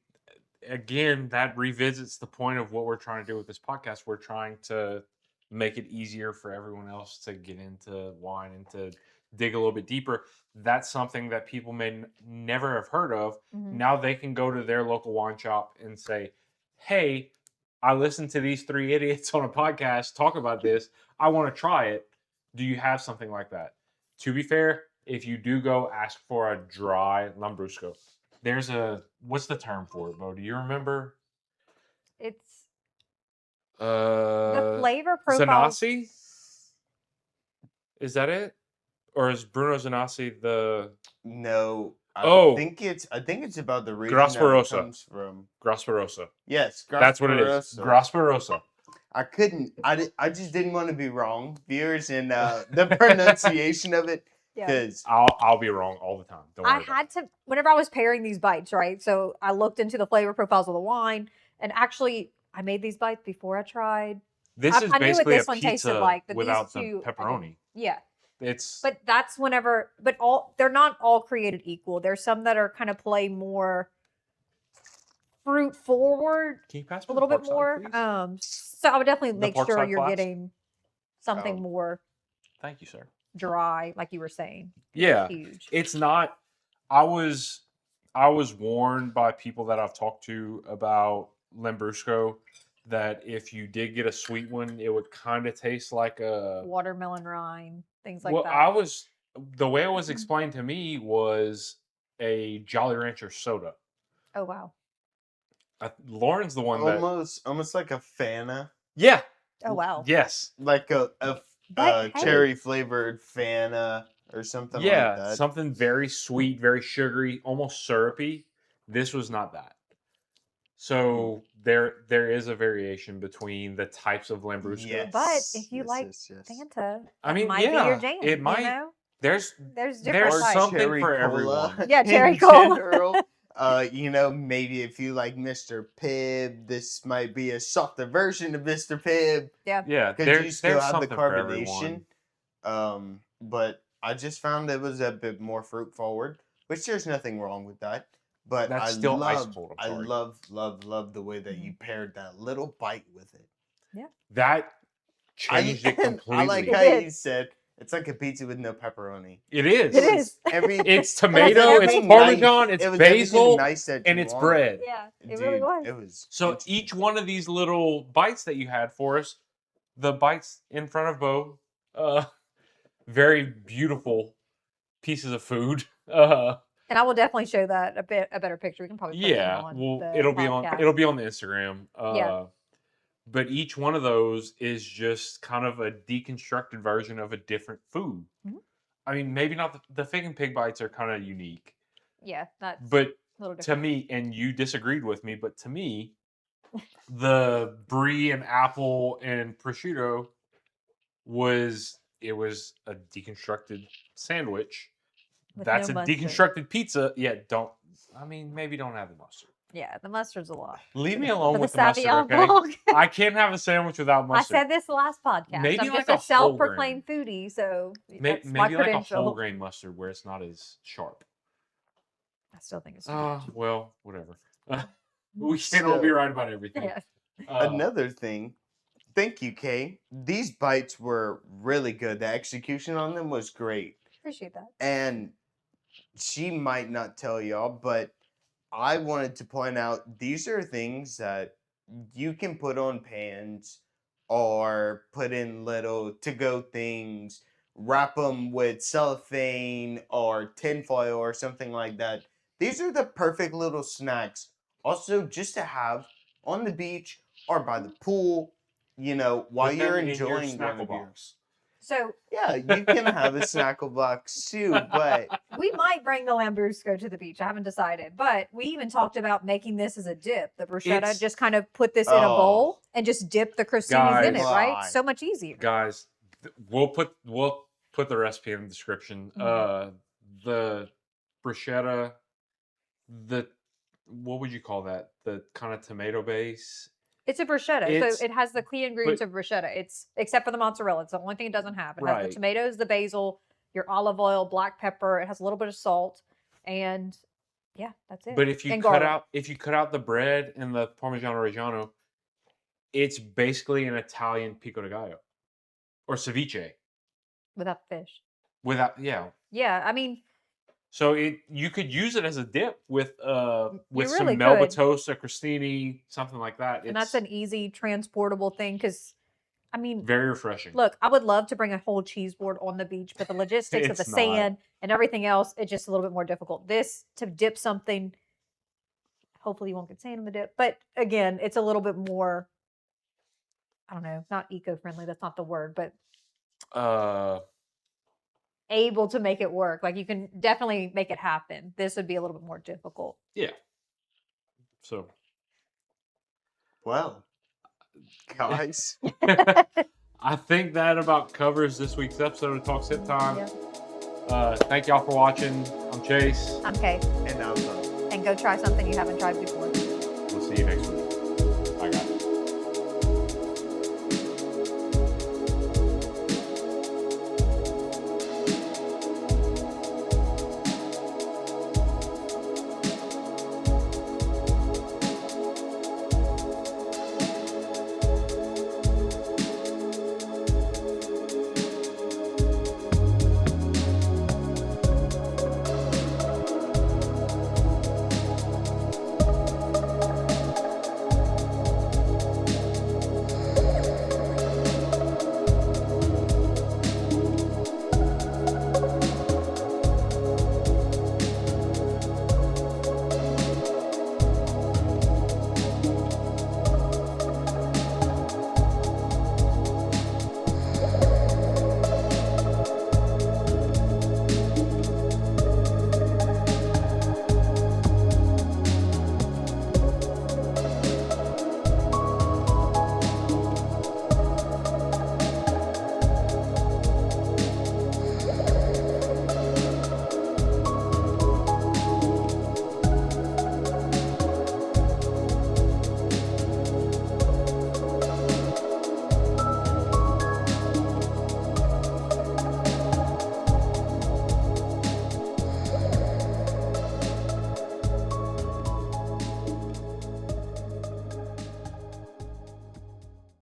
again, that revisits the point of what we're trying to do with this podcast. We're trying to make it easier for everyone else to get into wine and to dig a little bit deeper. That's something that people may never have heard of. Mhm. Now they can go to their local wine shop and say, "Hey, I listened to these three idiots on a podcast talk about this. I want to try it. Do you have something like that?" To be fair, if you do go ask for a dry Lambrusco, there's what's the term for it, Bo? Do you remember? It's the flavor profile. Zanasi? Is that it? Or is Bruno Zanasi the No. Oh. I think it's about the region Grasparossa. that it comes from. Grasparossa? Yes, Grasparossa. That's what it is. Grasparossa. I just didn't want to be wrong, viewers, in the pronunciation of it, Yeah. because I'll be wrong all the time. Don't worry I about it. had to, whenever I was pairing these bites, right? So I looked into the flavor profiles of the wine, and actually, I made these bites before I tried. This is I knew what basically this a one tasted pizza like, but these without the two, I didn't. pepperoni. Yeah. It's But that's whenever, they're not all created equal. There's some that are kind of play more fruit forward Can you pass me a little the bit Parkside, more. please? So I would definitely The make sure Parkside you're flask? getting something Oh. more Thank you, sir. dry, like you were saying. Yeah. Huge. It's not. I was warned by people that I've talked to about Lambrusco that if you did get a sweet one, it would kind of taste like a. Watermelon rind, things like Well, that. the way it was explained to me was a Jolly Rancher soda. Oh wow. Lauren's the one that. Almost like a Fanta, Yeah. Oh wow. Yes. like a But hey, cherry flavored Fanta or something like Yeah. that. Something very sweet, very sugary, almost syrupy. This was not that. So there is a variation between the types of Lambrusco. Yes. but if you yes, like yes, yes. Fanta, I that mean, might be yeah, your jam. it might. You know? There's There's different There's types. something Cherry for cola everyone. Yeah, cherry in cola. general. Maybe if you like Mr. Pibb, this might be a softer version of Mr. Pibb Yeah, because you still there's have the something for carbonation. everyone. But I just found it was a bit more fruit forward, which there's nothing wrong with that. But That's I still ice love, cold, I I'm sorry. love the way that you paired that little bite with it. That changed it And I like completely. how It did. you said it's like a pizza with no pepperoni. It is. It is. It's tomato, it's everything Parmesan, nice. it's It was everything basil, nice that and you it's wanted. bread. Yeah, it Dude, really was. It was So each one of these little bites that you had for us, the bites in front of Bo, very beautiful pieces of food. And I will definitely show that a better picture. We can probably put Yeah, that on well, the it'll podcast. be on the Instagram. Yeah. But each one of those is just kind of a deconstructed version of a different food. Mhm. I mean, maybe not the fig and pig bites are kind of unique, Yeah, that's but a little to different. me, and you disagreed with me, but to me, the brie and apple and prosciutto was a deconstructed sandwich. With That's no a mustard. deconstructed pizza. Yeah, maybe don't have the mustard. Yeah, the mustard's a lot. Leave me alone For with the the mustard, Sauvignon okay? Blanc. I can't have a sandwich without I mustard. said this last podcast. Maybe I'm like just a a whole self-proclaimed foodie, so Maybe that's my like a credential. whole grain mustard where it's not as sharp. I still think it's too much. Well, whatever. We can't all be right about everything. Yeah. Another thing. Thank you, Kay. These bites were really good. The execution on them was great. Appreciate that. And she might not tell y'all, but I wanted to point out these are things that you can put on pans or put in little to-go things, wrap them with cellophane or tinfoil or something like that. These are the perfect little snacks. Also, just to have on the beach or by the pool, while Put you're them in your enjoying one snackle of your. box. So Yeah, you can have a snackle box too, but we might bring the Lambrusco to the beach. I haven't decided, but we even talked about making this as a dip. The bruschetta, It's- just kind of put this in a bowl and just dip the crostinis in it, Guys. right? Why? So much easier. Guys, we'll put the recipe in the description. The bruschetta, what would you call that? The kind of tomato base. It's a bruschetta, It's- so it has the key ingredients of bruschetta. It's except for the mozzarella. It's the only thing it doesn't have. It has Right. the tomatoes, the basil, your olive oil, black pepper. It has a little bit of salt, and yeah, that's it. But if you And cut garlic. out the bread and the parmigiano-reggiano, it's basically an Italian pico de gallo or ceviche Without the fish. Yeah, I mean, So you could use it as a dip with really some Melba could. toast, a crostini, something like that. and that's an easy transportable thing because, I mean, very refreshing. look, I would love to bring a whole cheese board on the beach, but the logistics of the It's not. sand and everything else, it's just a little bit more difficult. This to dip something, hopefully you won't get sand in the dip, but again, it's a little bit more, I don't know, not eco-friendly. That's not the word, but able to make it work. Like you can definitely make it happen. This would be a little bit more difficult. Yeah. So, well, guys, I think that about covers this week's episode of Talk Sip Time. Yeah. Thank y'all for watching. I'm Chase. I'm Kay. and now And go try something you haven't tried before. We'll see you next week.